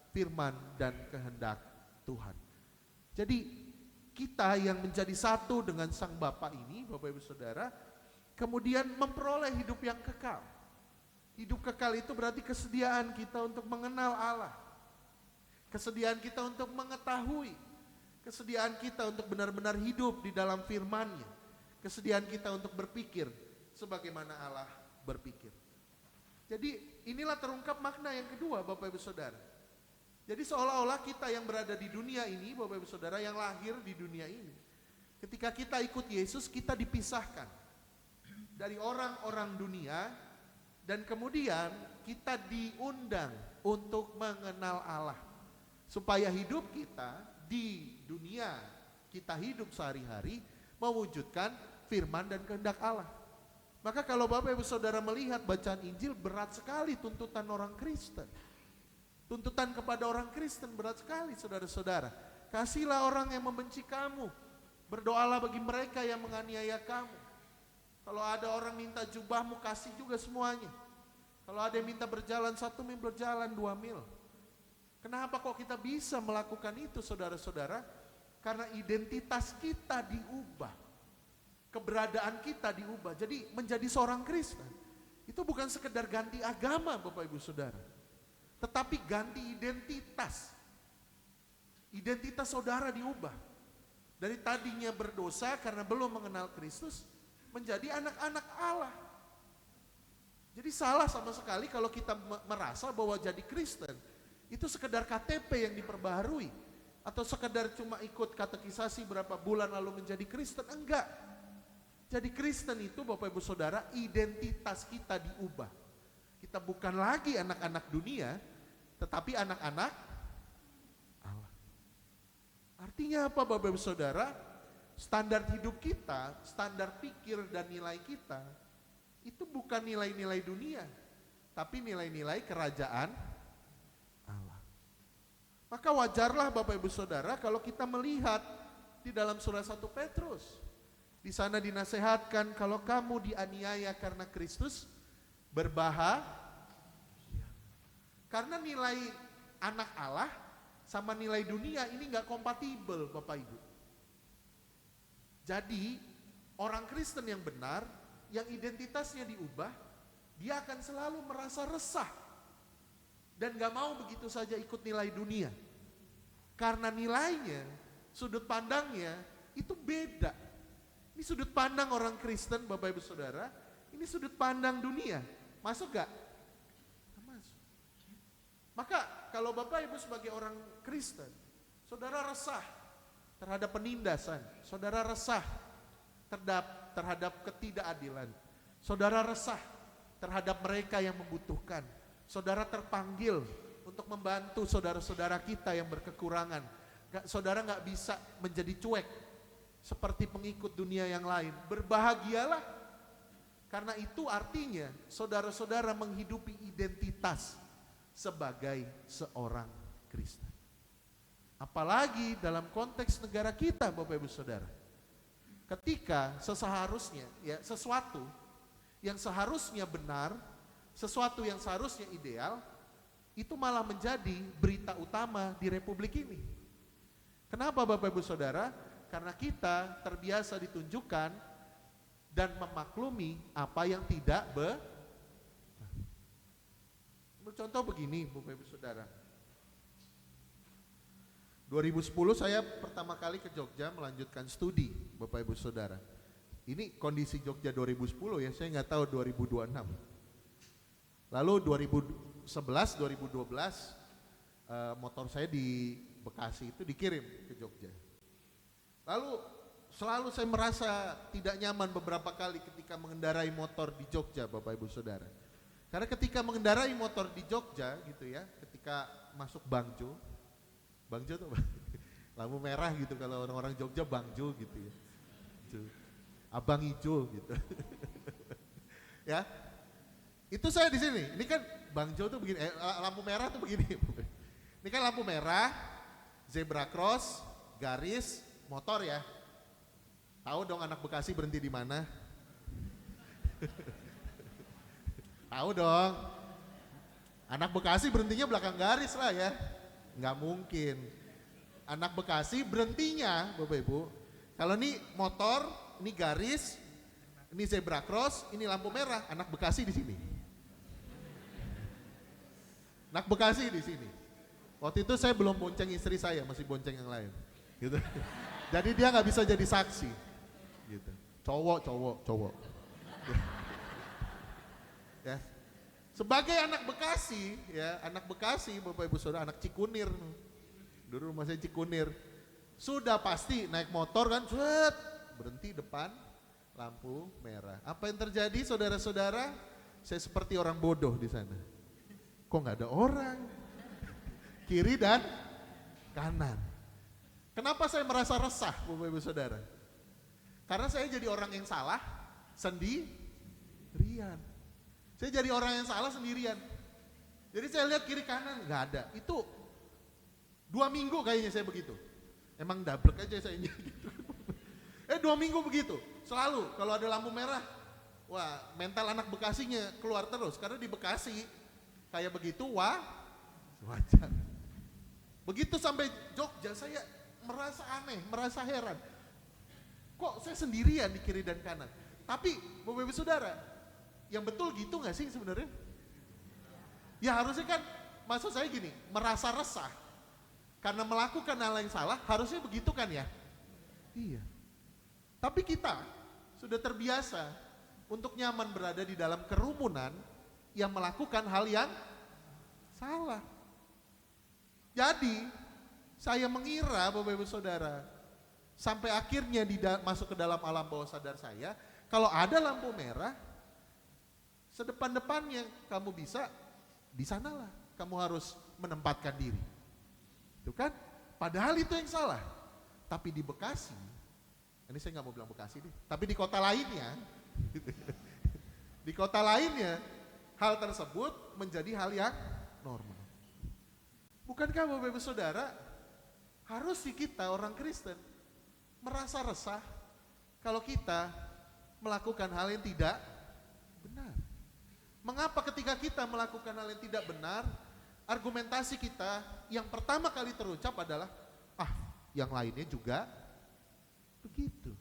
firman dan kehendak Tuhan. Jadi kita yang menjadi satu dengan Sang Bapa ini, Bapak Ibu Saudara, kemudian memperoleh hidup yang kekal. Hidup kekal itu berarti kesediaan kita untuk mengenal Allah. Kesediaan kita untuk mengetahui. Kesediaan kita untuk benar-benar hidup di dalam firman-Nya. Kesediaan kita untuk berpikir sebagaimana Allah berpikir. Jadi inilah terungkap makna yang kedua, Bapak Ibu Saudara. Jadi seolah-olah kita yang berada di dunia ini, Bapak Ibu Saudara, yang lahir di dunia ini, ketika kita ikut Yesus, kita dipisahkan dari orang-orang dunia, dan kemudian kita diundang untuk mengenal Allah, supaya hidup kita di dunia, kita hidup sehari-hari mewujudkan firman dan kehendak Allah. Maka kalau Bapak Ibu Saudara melihat bacaan Injil, berat sekali tuntutan orang Kristen. Tuntutan kepada orang Kristen berat sekali, saudara-saudara. Kasihlah orang yang membenci kamu, berdoalah bagi mereka yang menganiaya kamu. Kalau ada orang minta jubahmu, kasih juga semuanya. Kalau ada yang minta berjalan 1 mil, berjalan 2 mil. Kenapa kok kita bisa melakukan itu, saudara-saudara? Karena identitas kita diubah, keberadaan kita diubah. Jadi menjadi seorang Kristen itu bukan sekedar ganti agama, Bapak Ibu Saudara, tetapi ganti identitas. Identitas saudara diubah. Dari tadinya berdosa karena belum mengenal Kristus, menjadi anak-anak Allah. Jadi salah sama sekali kalau kita merasa bahwa jadi Kristen itu sekedar KTP yang diperbaharui, atau sekedar cuma ikut katekisasi berapa bulan lalu menjadi Kristen. Enggak. Jadi Kristen itu, Bapak Ibu Saudara, identitas kita diubah. Kita bukan lagi anak-anak dunia, tetapi anak-anak Allah. Artinya apa, Bapak Ibu Saudara? Standar hidup kita, standar pikir dan nilai kita, itu bukan nilai-nilai dunia, tapi nilai-nilai kerajaan Allah. Maka wajarlah Bapak Ibu Saudara kalau kita melihat di dalam surah 1 Petrus. Di sana dinasehatkan kalau kamu dianiaya karena Kristus, berbahagia. Karena nilai anak Allah sama nilai dunia ini gak kompatibel, Bapak Ibu. Jadi orang Kristen yang benar, yang identitasnya diubah, dia akan selalu merasa resah dan gak mau begitu saja ikut nilai dunia. Karena nilainya, sudut pandangnya itu beda. Ini sudut pandang orang Kristen, Bapak Ibu Saudara, ini sudut pandang dunia. Masuk gak? Masuk. Maka kalau Bapak Ibu sebagai orang Kristen, saudara resah terhadap penindasan, saudara resah terhadap ketidakadilan, saudara resah terhadap mereka yang membutuhkan, saudara terpanggil untuk membantu saudara-saudara kita yang berkekurangan. Saudara gak bisa menjadi cuek seperti pengikut dunia yang lain. Berbahagialah, karena itu artinya saudara-saudara menghidupi identitas sebagai seorang Kristen. Apalagi dalam konteks negara kita, Bapak Ibu Saudara, ketika seharusnya sesuatu yang seharusnya benar, sesuatu yang seharusnya ideal, itu malah menjadi berita utama di Republik ini. Kenapa, Bapak Ibu Saudara? Karena kita terbiasa ditunjukkan dan memaklumi apa yang tidak benar. Contoh begini, Bapak Ibu Saudara. 2010 saya pertama kali ke Jogja melanjutkan studi, Bapak Ibu Saudara. Ini kondisi Jogja 2010 ya, saya nggak tahu 2026. Lalu 2011, 2012 motor saya di Bekasi itu dikirim ke Jogja. Lalu selalu saya merasa tidak nyaman beberapa kali ketika mengendarai motor di Jogja, Bapak Ibu Saudara. Karena ketika mengendarai motor di Jogja gitu ya, ketika masuk Bangjo tuh apa? Lampu merah gitu, kalau orang-orang Jogja Bangjo gitu ya. Abang hijau gitu. Ya. Itu saya di sini. Ini kan Bangjo tuh begini, lampu merah tuh begini. Ini kan lampu merah, zebra cross, garis, motor ya. Tahu dong anak Bekasi berhenti di mana? Tahu dong. Anak Bekasi berhentinya belakang garis lah ya. Nggak mungkin. Anak Bekasi berhentinya Bapak Ibu. Kalau ini motor, ini garis, ini zebra cross, ini lampu merah. Anak Bekasi di sini. Anak Bekasi di sini. Waktu itu saya belum bonceng istri saya, masih bonceng yang lain. Gitu. Jadi dia nggak bisa jadi saksi. Gitu. Cowok. Ya. Sebagai anak Bekasi, ya, anak Bekasi, Bapak Ibu Saudara, anak Cikunir. Dulu rumah saya Cikunir. Sudah pasti naik motor kan, berhenti depan lampu merah. Apa yang terjadi saudara-saudara? Saya seperti orang bodoh di sana. Kok nggak ada orang? Kiri dan kanan. Kenapa saya merasa resah, Bapak Ibu Saudara? Karena saya jadi orang yang salah sendirian. Saya jadi orang yang salah sendirian. Jadi saya lihat kiri kanan nggak ada. Itu 2 minggu kayaknya saya begitu. Emang dablek aja saya gitu. 2 minggu begitu. Selalu kalau ada lampu merah, wah mental anak Bekasinya keluar terus. Karena di Bekasi kayak begitu, wajar. Begitu sampai Jogja saya merasa aneh, merasa heran. Kok saya sendirian di kiri dan kanan? Tapi Bapak Ibu Saudara, yang betul gitu gak sih sebenarnya? Ya harusnya kan, maksud saya gini, merasa resah. Karena melakukan hal yang salah, harusnya begitu kan ya? Iya. Tapi kita sudah terbiasa untuk nyaman berada di dalam kerumunan yang melakukan hal yang salah. Jadi, saya mengira Bapak Ibu Saudara, sampai akhirnya masuk ke dalam alam bawah sadar saya, kalau ada lampu merah, sedepan-depannya kamu bisa, di sanalah kamu harus menempatkan diri. Itu kan? Padahal itu yang salah. Tapi di Bekasi, ini saya nggak mau bilang Bekasi deh, tapi di kota lainnya, di kota lainnya, hal tersebut menjadi hal yang normal. Bukankah Bapak Ibu Saudara, harus sih kita orang Kristen merasa resah kalau kita melakukan hal yang tidak benar. Mengapa ketika kita melakukan hal yang tidak benar, argumentasi kita yang pertama kali terucap adalah, yang lainnya juga begitu.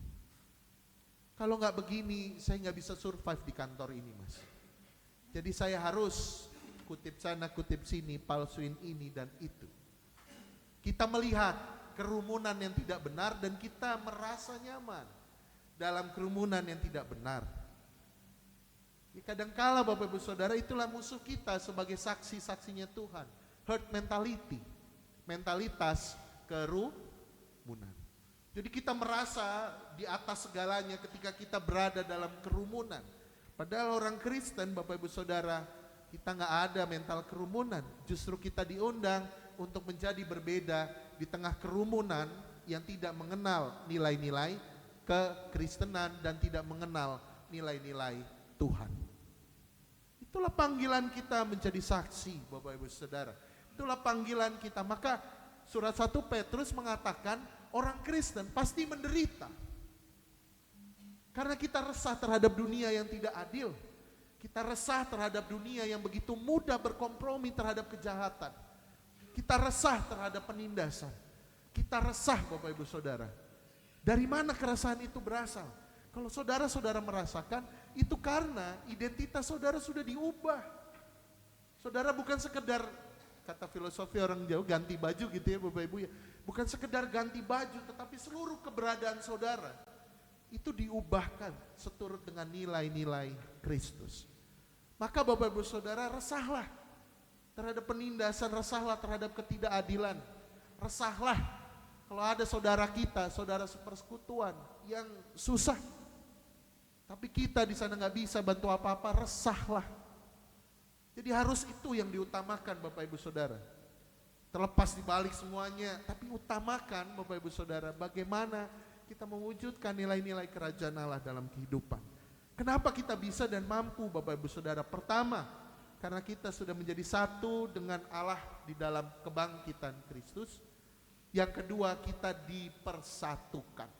Kalau nggak begini, saya nggak bisa survive di kantor ini, Mas. Jadi saya harus kutip sana, kutip sini, palsuin ini dan itu. Kita melihat kerumunan yang tidak benar dan kita merasa nyaman dalam kerumunan yang tidak benar. Ya, kadangkala Bapak Ibu Saudara, itulah musuh kita sebagai saksi-saksinya Tuhan. Herd mentality, mentalitas kerumunan. Jadi kita merasa di atas segalanya ketika kita berada dalam kerumunan. Padahal orang Kristen Bapak Ibu Saudara, kita nggak ada mental kerumunan. Justru kita diundang untuk menjadi berbeda di tengah kerumunan yang tidak mengenal nilai-nilai kekristenan dan tidak mengenal nilai-nilai Tuhan. Itulah panggilan kita menjadi saksi, Bapak Ibu Saudara. Itulah panggilan kita. Maka surat 1 Petrus mengatakan orang Kristen pasti menderita. Karena kita resah terhadap dunia yang tidak adil. Kita resah terhadap dunia yang begitu mudah berkompromi terhadap kejahatan. Kita resah terhadap penindasan. Kita resah Bapak Ibu Saudara. Dari mana keresahan itu berasal? Kalau saudara-saudara merasakan, itu karena identitas saudara sudah diubah. Saudara bukan sekedar, kata filosofi orang jauh, ganti baju gitu ya Bapak Ibu ya. Bukan sekedar ganti baju, tetapi seluruh keberadaan saudara itu diubahkan seturut dengan nilai-nilai Kristus. Maka Bapak Ibu Saudara, resahlah terhadap penindasan, resahlah terhadap ketidakadilan. Resahlah kalau ada saudara kita, saudara sepersekutuan yang susah. Tapi kita di sana nggak bisa bantu apa-apa, resahlah. Jadi harus itu yang diutamakan Bapak Ibu Saudara. Terlepas dibalik semuanya, tapi utamakan Bapak Ibu Saudara bagaimana kita mewujudkan nilai-nilai kerajaan Allah dalam kehidupan. Kenapa kita bisa dan mampu Bapak Ibu Saudara? Pertama, karena kita sudah menjadi satu dengan Allah di dalam kebangkitan Kristus. Yang kedua, kita dipersatukan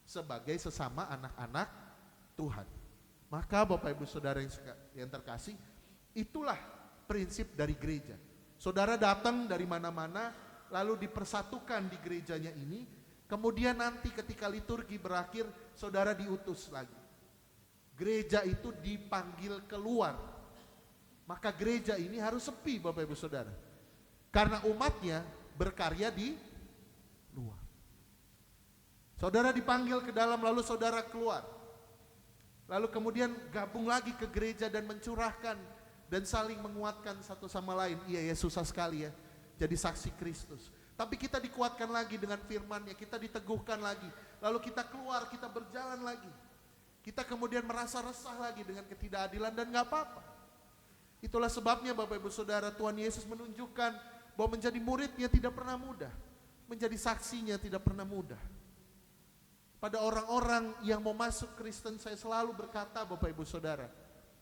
sebagai sesama anak-anak Tuhan. Maka Bapak Ibu Saudara yang terkasih, itulah prinsip dari gereja. Saudara datang dari mana-mana, lalu dipersatukan di gerejanya ini, kemudian nanti ketika liturgi berakhir, saudara diutus lagi. Gereja itu dipanggil keluar. Maka gereja ini harus sepi Bapak Ibu Saudara. Karena umatnya berkarya di luar. Saudara dipanggil ke dalam, lalu saudara keluar. Lalu kemudian gabung lagi ke gereja dan mencurahkan dan saling menguatkan satu sama lain. Iya ya, susah sekali ya jadi saksi Kristus. Tapi kita dikuatkan lagi dengan firman-Nya, kita diteguhkan lagi. Lalu kita keluar, kita berjalan lagi. Kita kemudian merasa resah lagi dengan ketidakadilan dan gak apa-apa. Itulah sebabnya Bapak Ibu Saudara, Tuhan Yesus menunjukkan bahwa menjadi muridnya tidak pernah mudah. Menjadi saksinya tidak pernah mudah. Pada orang-orang yang mau masuk Kristen, saya selalu berkata Bapak Ibu Saudara,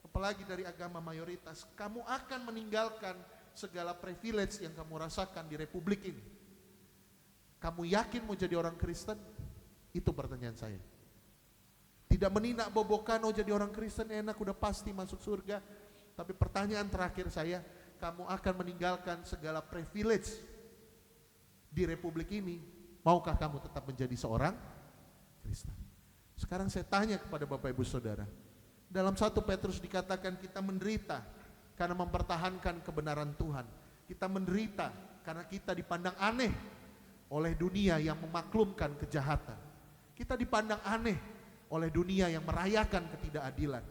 apalagi dari agama mayoritas, kamu akan meninggalkan segala privilege yang kamu rasakan di republik ini. Kamu yakin mau jadi orang Kristen? Itu pertanyaan saya. Tidak meninak bobokan, oh jadi orang Kristen enak, udah pasti masuk surga. Tapi pertanyaan terakhir saya, kamu akan meninggalkan segala privilege di republik ini, maukah kamu tetap menjadi seorang Kristen? Sekarang saya tanya kepada Bapak Ibu Saudara, dalam 1 Petrus dikatakan kita menderita karena mempertahankan kebenaran Tuhan. Kita menderita karena kita dipandang aneh oleh dunia yang memaklumkan kejahatan. Kita dipandang aneh oleh dunia yang merayakan ketidakadilan.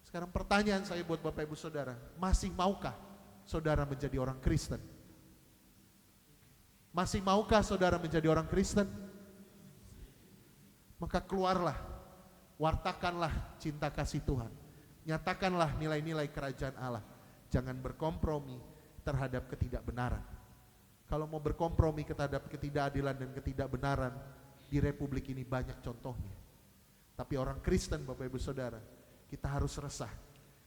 Sekarang pertanyaan saya buat Bapak Ibu Saudara, masih maukah saudara menjadi orang Kristen? Masih maukah saudara menjadi orang Kristen? Maka keluarlah, wartakanlah cinta kasih Tuhan. Nyatakanlah nilai-nilai kerajaan Allah. Jangan berkompromi terhadap ketidakbenaran. Kalau mau berkompromi terhadap ketidakadilan dan ketidakbenaran, di republik ini banyak contohnya. Tapi orang Kristen Bapak Ibu Saudara, kita harus resah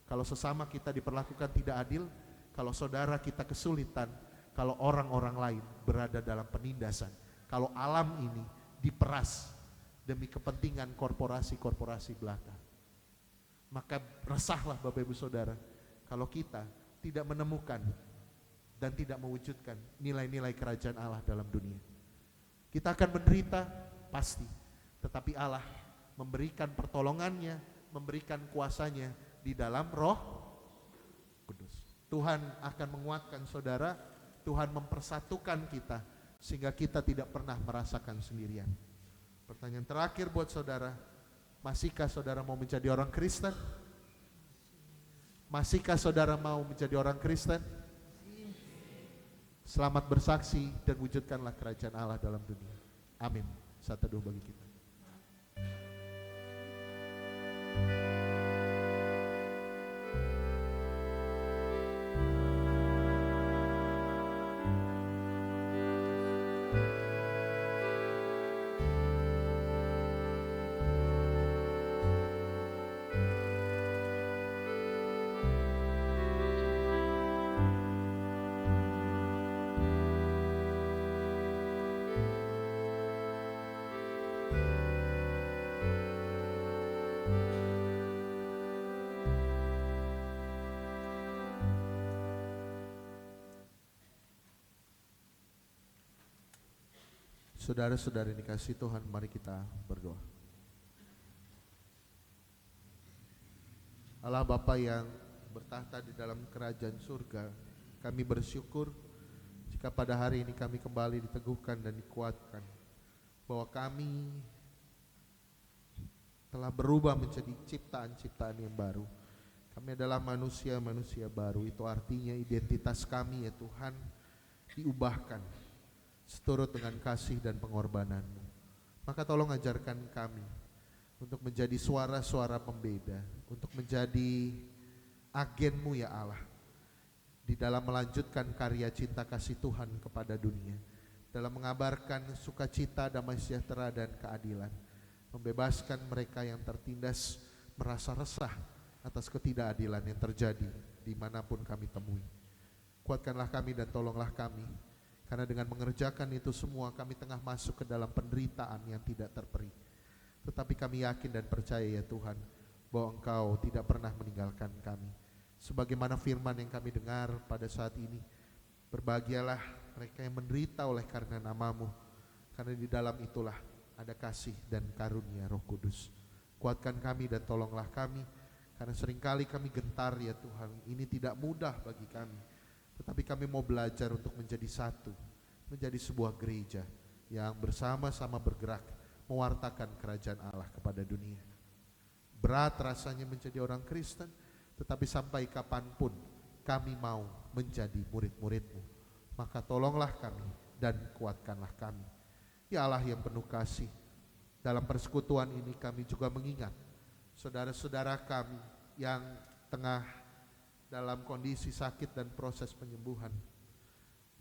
kalau sesama kita diperlakukan tidak adil, kalau saudara kita kesulitan, kalau orang-orang lain berada dalam penindasan, kalau alam ini diperas demi kepentingan korporasi-korporasi belaka. Maka resahlah Bapak Ibu Saudara kalau kita tidak menemukan dan tidak mewujudkan nilai-nilai kerajaan Allah dalam dunia. Kita akan menderita pasti, tetapi Allah memberikan pertolongannya, memberikan kuasanya di dalam Roh Kudus. Tuhan akan menguatkan saudara, Tuhan mempersatukan kita sehingga kita tidak pernah merasakan sendirian. Pertanyaan terakhir buat saudara, masihkah saudara mau menjadi orang Kristen? Masihkah saudara mau menjadi orang Kristen? Selamat bersaksi dan wujudkanlah kerajaan Allah dalam dunia. Amin. Saat teduh bagi kita. Saudara-saudari dikasihi Tuhan, mari kita berdoa. Allah Bapa yang bertahta di dalam kerajaan surga, kami bersyukur jika pada hari ini kami kembali diteguhkan dan dikuatkan bahwa kami telah berubah menjadi ciptaan-ciptaan yang baru. Kami adalah manusia-manusia baru, itu artinya identitas kami ya Tuhan diubahkan seturut dengan kasih dan pengorbanan-Mu. Maka tolong ajarkan kami untuk menjadi suara-suara pembeda, untuk menjadi agen-Mu ya Allah, di dalam melanjutkan karya cinta kasih Tuhan kepada dunia, dalam mengabarkan sukacita, damai sejahtera, dan keadilan, membebaskan mereka yang tertindas merasa resah atas ketidakadilan yang terjadi dimanapun kami temui. Kuatkanlah kami dan tolonglah kami, karena dengan mengerjakan itu semua kami tengah masuk ke dalam penderitaan yang tidak terperi. Tetapi kami yakin dan percaya ya Tuhan, bahwa Engkau tidak pernah meninggalkan kami. Sebagaimana firman yang kami dengar pada saat ini, berbahagialah mereka yang menderita oleh karena nama-Mu, karena di dalam itulah ada kasih dan karunia Roh Kudus. Kuatkan kami dan tolonglah kami, karena seringkali kami gentar ya Tuhan, ini tidak mudah bagi kami. Tetapi kami mau belajar untuk menjadi satu, menjadi sebuah gereja yang bersama-sama bergerak mewartakan kerajaan Allah kepada dunia. Berat rasanya menjadi orang Kristen, tetapi sampai kapanpun kami mau menjadi murid-murid-Mu. Maka tolonglah kami dan kuatkanlah kami. Ya Allah yang penuh kasih, dalam persekutuan ini kami juga mengingat saudara-saudara kami yang tengah dalam kondisi sakit dan proses penyembuhan.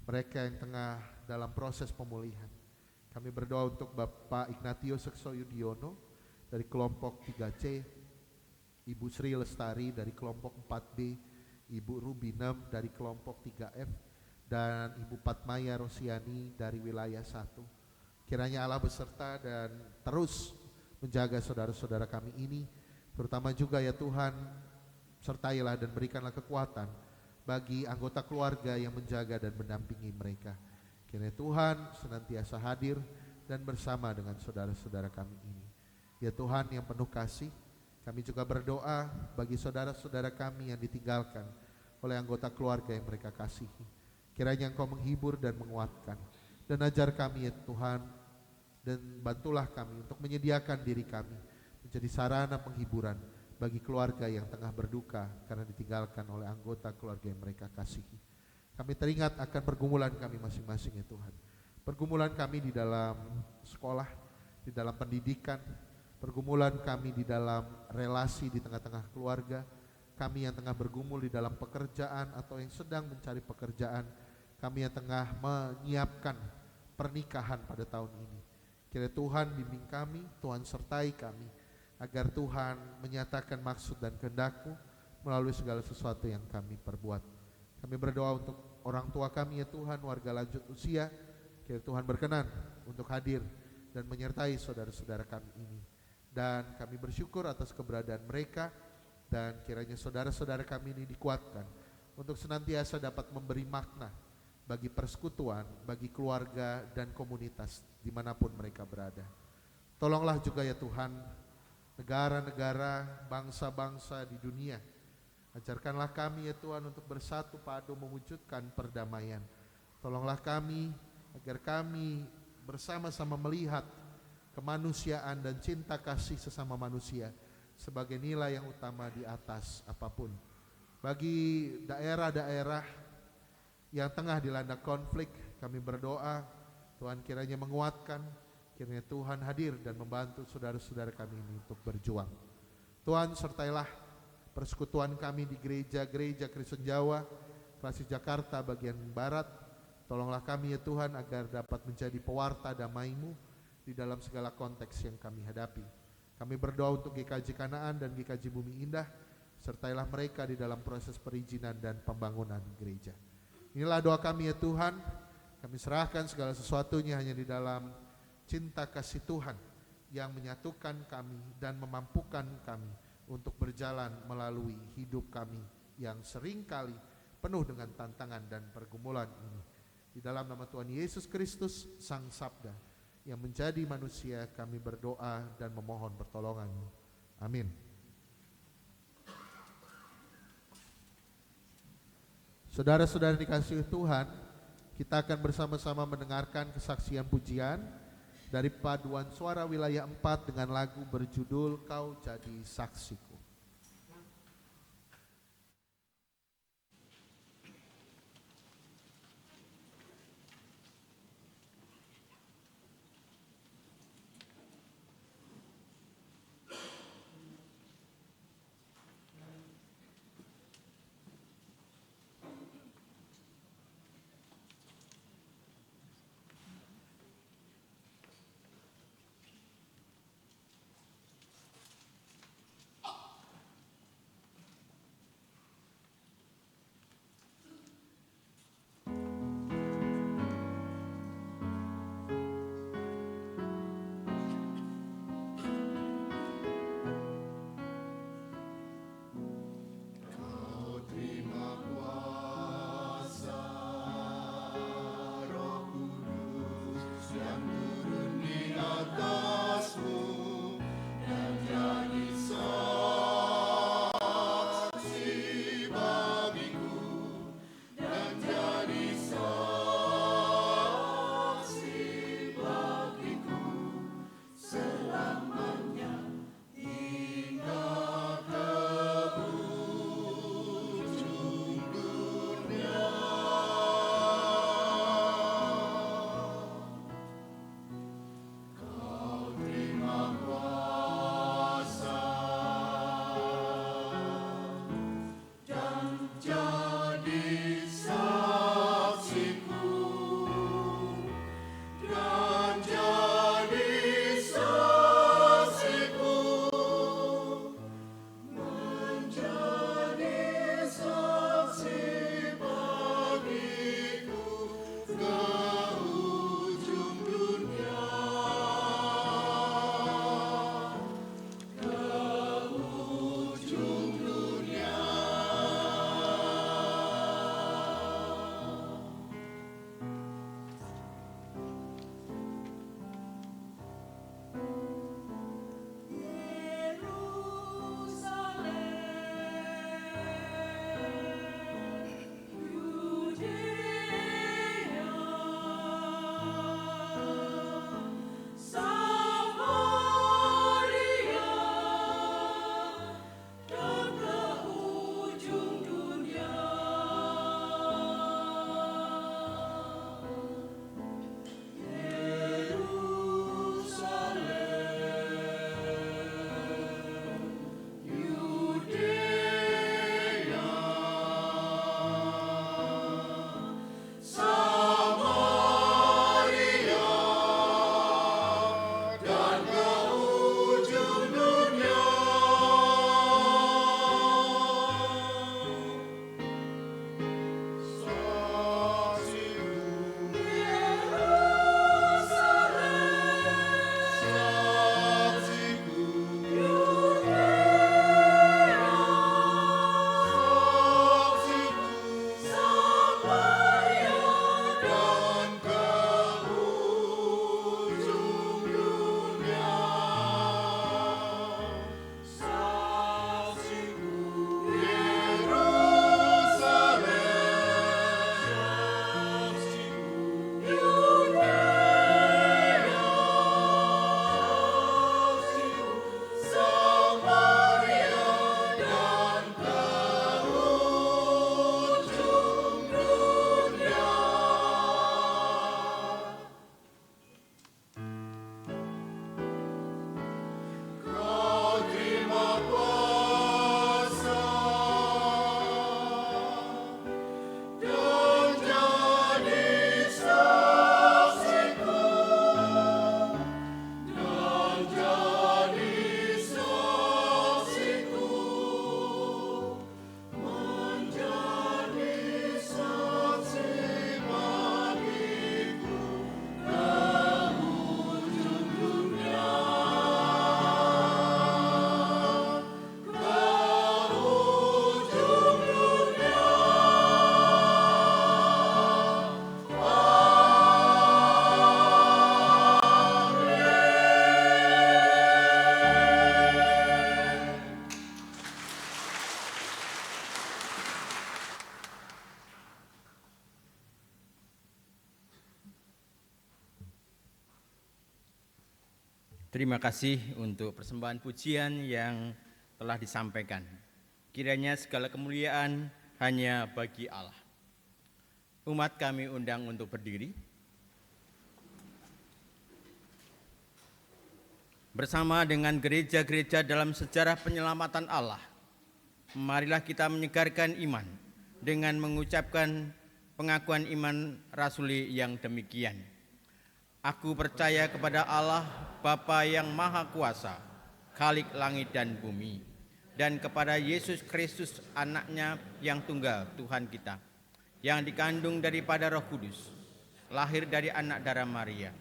Mereka yang tengah dalam proses pemulihan. Kami berdoa untuk Bapak Ignatius Seksoyudiono dari kelompok 3C, Ibu Sri Lestari dari kelompok 4B, Ibu Rubinem dari kelompok 3F, dan Ibu Patmaya Rosiani dari wilayah 1. Kiranya Allah beserta dan terus menjaga saudara-saudara kami ini, terutama juga ya Tuhan, sertailah dan berikanlah kekuatan bagi anggota keluarga yang menjaga dan mendampingi mereka. Kiranya Tuhan senantiasa hadir dan bersama dengan saudara-saudara kami ini. Ya Tuhan yang penuh kasih, kami juga berdoa bagi saudara-saudara kami yang ditinggalkan oleh anggota keluarga yang mereka kasihi. Kiranya Engkau menghibur dan menguatkan, dan ajar kami ya Tuhan, dan bantulah kami untuk menyediakan diri kami menjadi sarana penghiburan bagi keluarga yang tengah berduka karena ditinggalkan oleh anggota keluarga yang mereka kasihi. Kami teringat akan pergumulan kami masing-masing ya Tuhan. Pergumulan kami di dalam sekolah, di dalam pendidikan, pergumulan kami di dalam relasi di tengah-tengah keluarga, kami yang tengah bergumul di dalam pekerjaan atau yang sedang mencari pekerjaan, kami yang tengah menyiapkan pernikahan pada tahun ini. Kiranya Tuhan bimbing kami, Tuhan sertai kami, agar Tuhan menyatakan maksud dan kehendak-Mu melalui segala sesuatu yang kami perbuat. Kami berdoa untuk orang tua kami ya Tuhan, warga lanjut usia, kiranya Tuhan berkenan untuk hadir dan menyertai saudara-saudara kami ini. Dan kami bersyukur atas keberadaan mereka, dan kiranya saudara-saudara kami ini dikuatkan untuk senantiasa dapat memberi makna bagi persekutuan, bagi keluarga dan komunitas dimanapun mereka berada. Tolonglah juga ya Tuhan negara-negara, bangsa-bangsa di dunia. Ajarkanlah kami ya Tuhan untuk bersatu padu mewujudkan perdamaian. Tolonglah kami agar kami bersama-sama melihat kemanusiaan dan cinta kasih sesama manusia sebagai nilai yang utama di atas apapun. Bagi daerah-daerah yang tengah dilanda konflik, kami berdoa Tuhan kiranya menguatkan, kiranya Tuhan hadir dan membantu saudara-saudara kami ini untuk berjuang. Tuhan sertailah persekutuan kami di gereja-gereja Kristen Jawa, Klasik Jakarta bagian Barat. Tolonglah kami ya Tuhan agar dapat menjadi pewarta damai-Mu di dalam segala konteks yang kami hadapi. Kami berdoa untuk GKJ Kanaan dan GKJ Bumi Indah, sertailah mereka di dalam proses perizinan dan pembangunan gereja. Inilah doa kami ya Tuhan, kami serahkan segala sesuatunya hanya di dalam cinta kasih Tuhan yang menyatukan kami dan memampukan kami untuk berjalan melalui hidup kami yang seringkali penuh dengan tantangan dan pergumulan ini. Di dalam nama Tuhan Yesus Kristus, Sang Sabda yang menjadi manusia, kami berdoa dan memohon pertolongan-Mu. Amin. Saudara-saudara dikasihi Tuhan, kita akan bersama-sama mendengarkan kesaksian pujian dari paduan suara wilayah 4 dengan lagu berjudul Kau Jadi Saksiku. Terima kasih untuk persembahan pujian yang telah disampaikan. Kiranya segala kemuliaan hanya bagi Allah. Umat kami undang untuk berdiri. Bersama dengan gereja-gereja dalam sejarah penyelamatan Allah, marilah kita menyegarkan iman dengan mengucapkan pengakuan iman rasuli yang demikian. Aku percaya kepada Allah, Bapa yang Maha Kuasa, Khalik langit dan bumi, dan kepada Yesus Kristus, anaknya yang tunggal, Tuhan kita, yang dikandung daripada Roh Kudus, lahir dari anak darah Maria,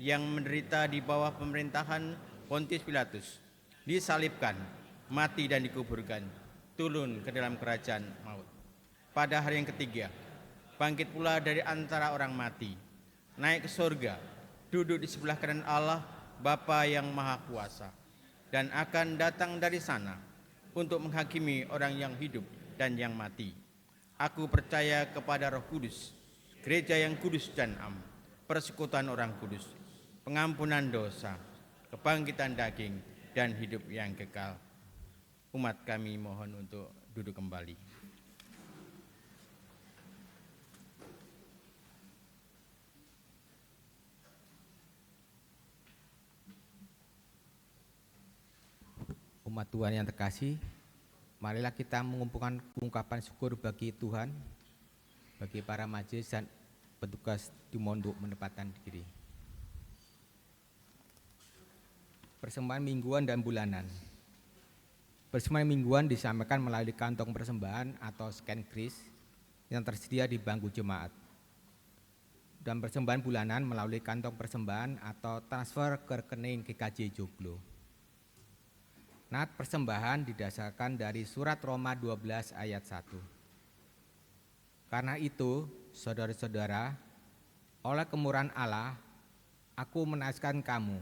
yang menderita di bawah pemerintahan Pontius Pilatus, disalibkan, mati dan dikuburkan, turun ke dalam kerajaan maut. Pada hari yang ketiga, bangkit pula dari antara orang mati, naik ke surga, duduk di sebelah kanan Allah, Bapa yang Maha Kuasa, dan akan datang dari sana untuk menghakimi orang yang hidup dan yang mati. Aku percaya kepada Roh Kudus, gereja yang kudus dan am, persekutuan orang kudus, pengampunan dosa, kebangkitan daging, dan hidup yang kekal. Umat kami mohon untuk duduk kembali. Umat Tuhan yang terkasih, marilah kita mengumpulkan ungkapan syukur bagi Tuhan, bagi para majelis dan petugas di mondok menempatkan diri. Persembahan mingguan dan bulanan. Persembahan mingguan disampaikan melalui kantong persembahan atau scan kris yang tersedia di bangku jemaat. Dan persembahan bulanan melalui kantong persembahan atau transfer ke rekening GKJ Joglo. Nat persembahan didasarkan dari surat Roma 12 ayat 1. Karena itu, saudara-saudara, oleh kemurahan Allah, aku menasihkan kamu,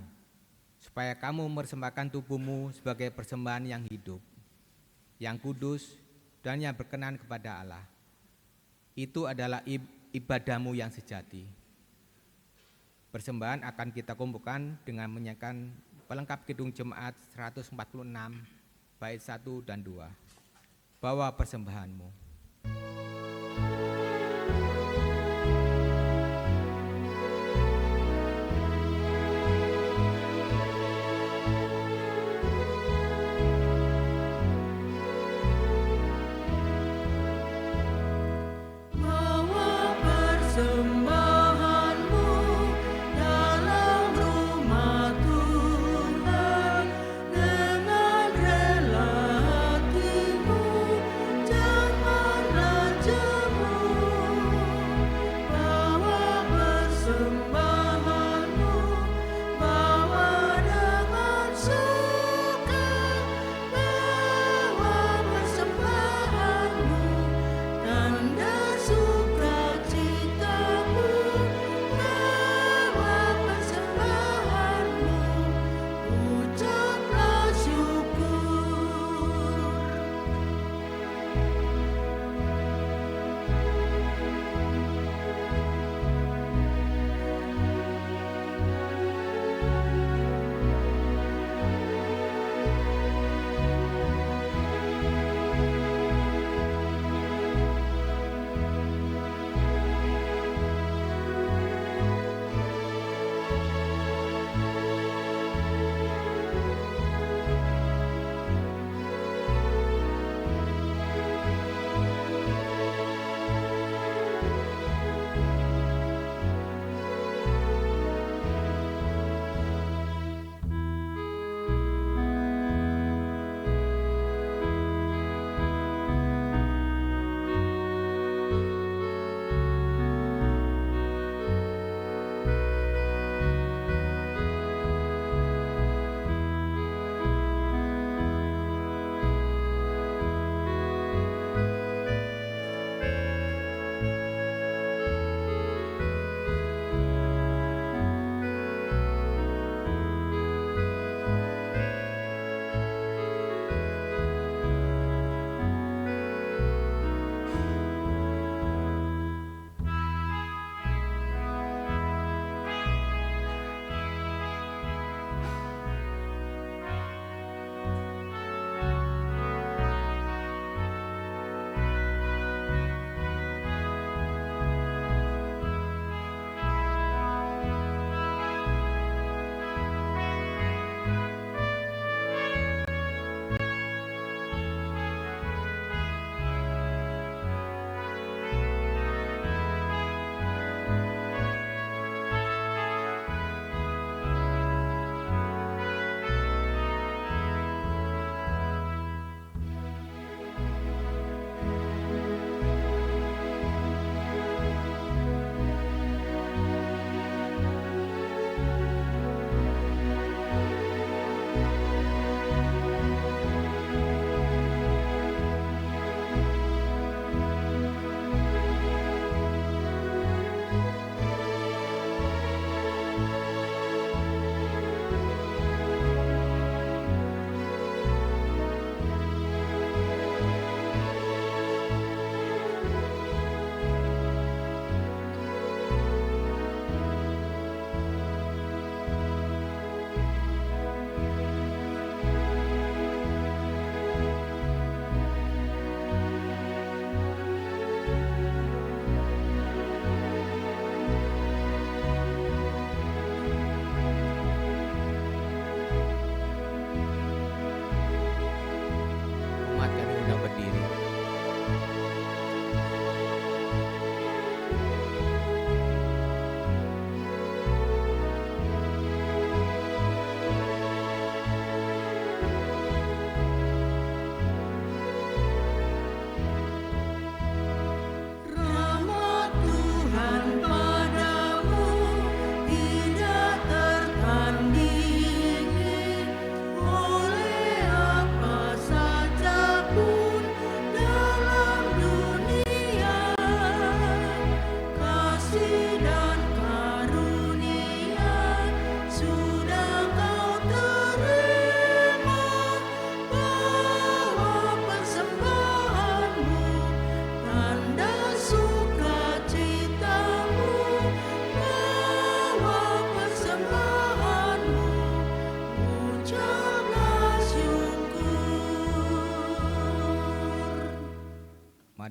supaya kamu mempersembahkan tubuhmu sebagai persembahan yang hidup, yang kudus, dan yang berkenan kepada Allah. Itu adalah ibadahmu yang sejati. Persembahan akan kita kumpulkan dengan menyanyikan pelengkap Kidung Jemaat 146 bait 1 dan 2. Bawa persembahanmu. Bawa persembahanmu dalam rumah Tuhan dengan rela hatimu, janganlah jemu.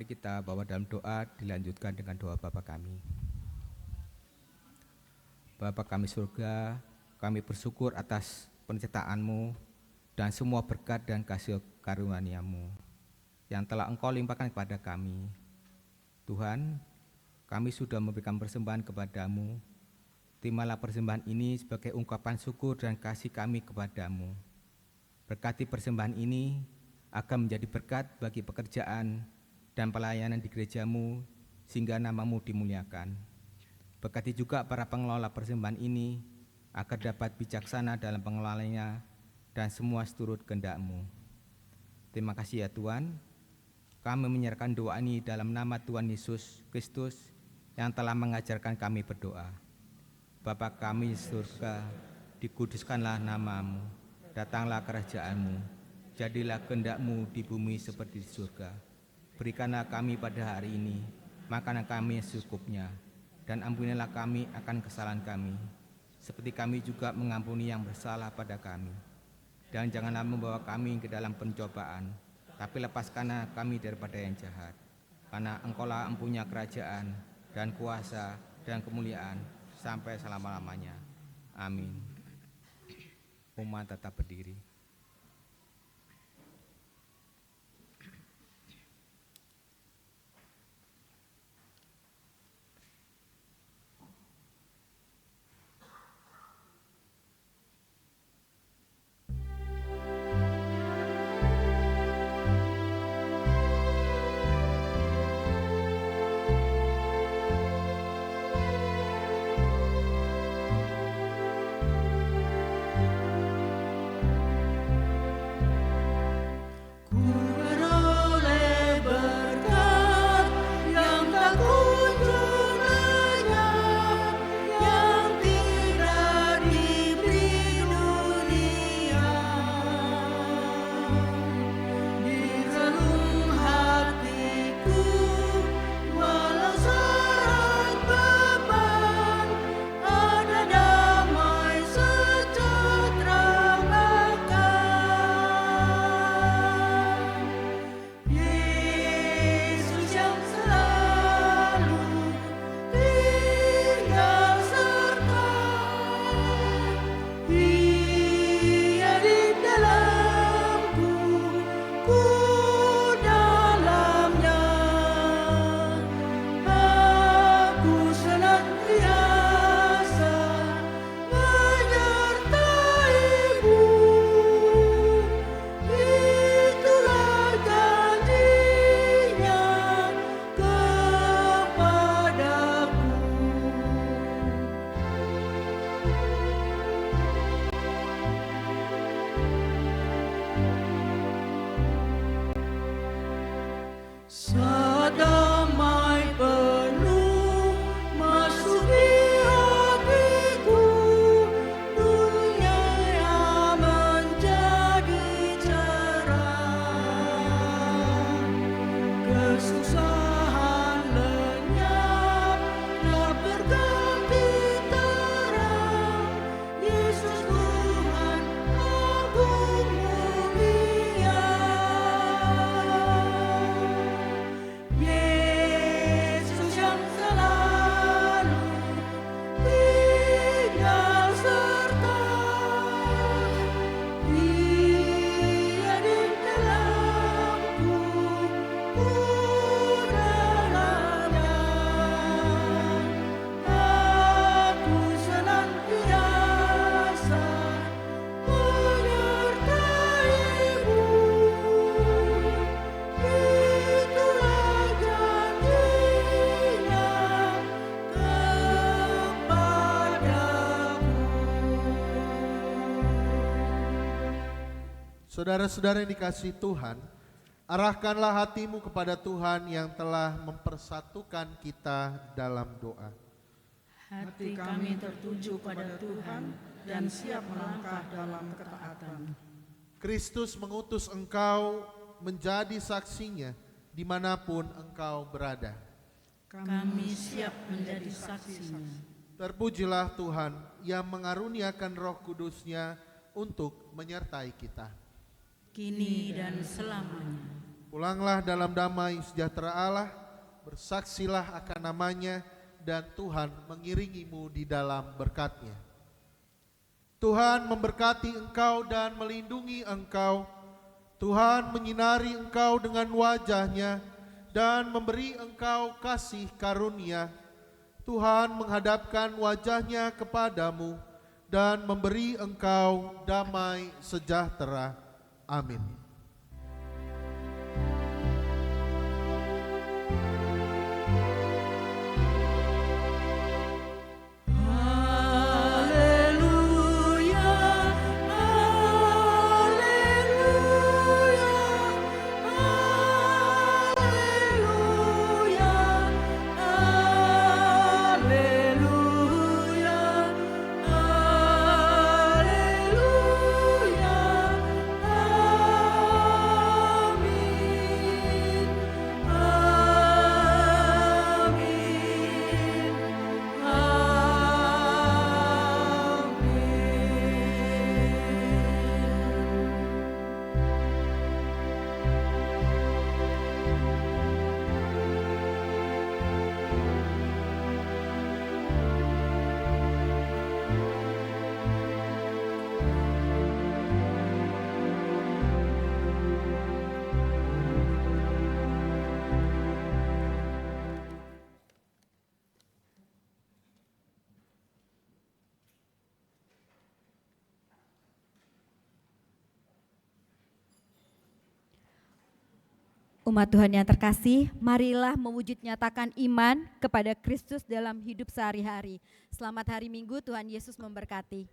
Mari kita bawa dalam doa, dilanjutkan dengan doa Bapa kami. Bapa kami surga, kami bersyukur atas penciptaan-Mu dan semua berkat dan kasih karunia-Mu yang telah Engkau limpahkan kepada kami. Tuhan, kami sudah memberikan persembahan kepada-Mu. Terimalah persembahan ini sebagai ungkapan syukur dan kasih kami kepada-Mu. Berkati persembahan ini akan menjadi berkat bagi pekerjaan dan pelayanan di gereja-Mu sehingga nama-Mu dimuliakan. Berkati juga para pengelola persembahan ini agar dapat bijaksana dalam pengelolanya dan semua seturut kehendak-Mu. Terima kasih ya Tuhan. Kami menyerahkan doa ini dalam nama Tuhan Yesus Kristus yang telah mengajarkan kami berdoa. Bapa kami di surga, dikuduskanlah nama-Mu, datanglah kerajaan-Mu. Jadilah kehendak-Mu di bumi seperti di surga. Berikanlah kami pada hari ini makanan kami secukupnya, dan ampunilah kami akan kesalahan kami, seperti kami juga mengampuni yang bersalah pada kami. Dan janganlah membawa kami ke dalam pencobaan, tapi lepaskanlah kami daripada yang jahat. Karena Engkau-lah yang punya kerajaan dan kuasa dan kemuliaan sampai selama-lamanya. Amin. Umat tetap berdiri. Saudara-saudara yang dikasihi Tuhan, arahkanlah hatimu kepada Tuhan yang telah mempersatukan kita dalam doa. Hati kami tertuju pada Tuhan dan siap melangkah dalam ketaatan. Kristus mengutus engkau menjadi saksinya dimanapun engkau berada. Kami siap menjadi saksinya. Terpujilah Tuhan yang mengaruniakan Roh Kudus-Nya untuk menyertai kita. Kini dan selamanya. Pulanglah dalam damai sejahtera Allah, bersaksilah akan namanya, dan Tuhan mengiringimu di dalam berkat-Nya. Tuhan memberkati engkau dan melindungi engkau. Tuhan menyinari engkau dengan wajah-Nya dan memberi engkau kasih karunia. Tuhan menghadapkan wajah-Nya kepadamu dan memberi engkau damai sejahtera. Amin. Umat Tuhan yang terkasih, marilah mewujud nyatakan iman kepada Kristus dalam hidup sehari-hari. Selamat hari Minggu, Tuhan Yesus memberkati.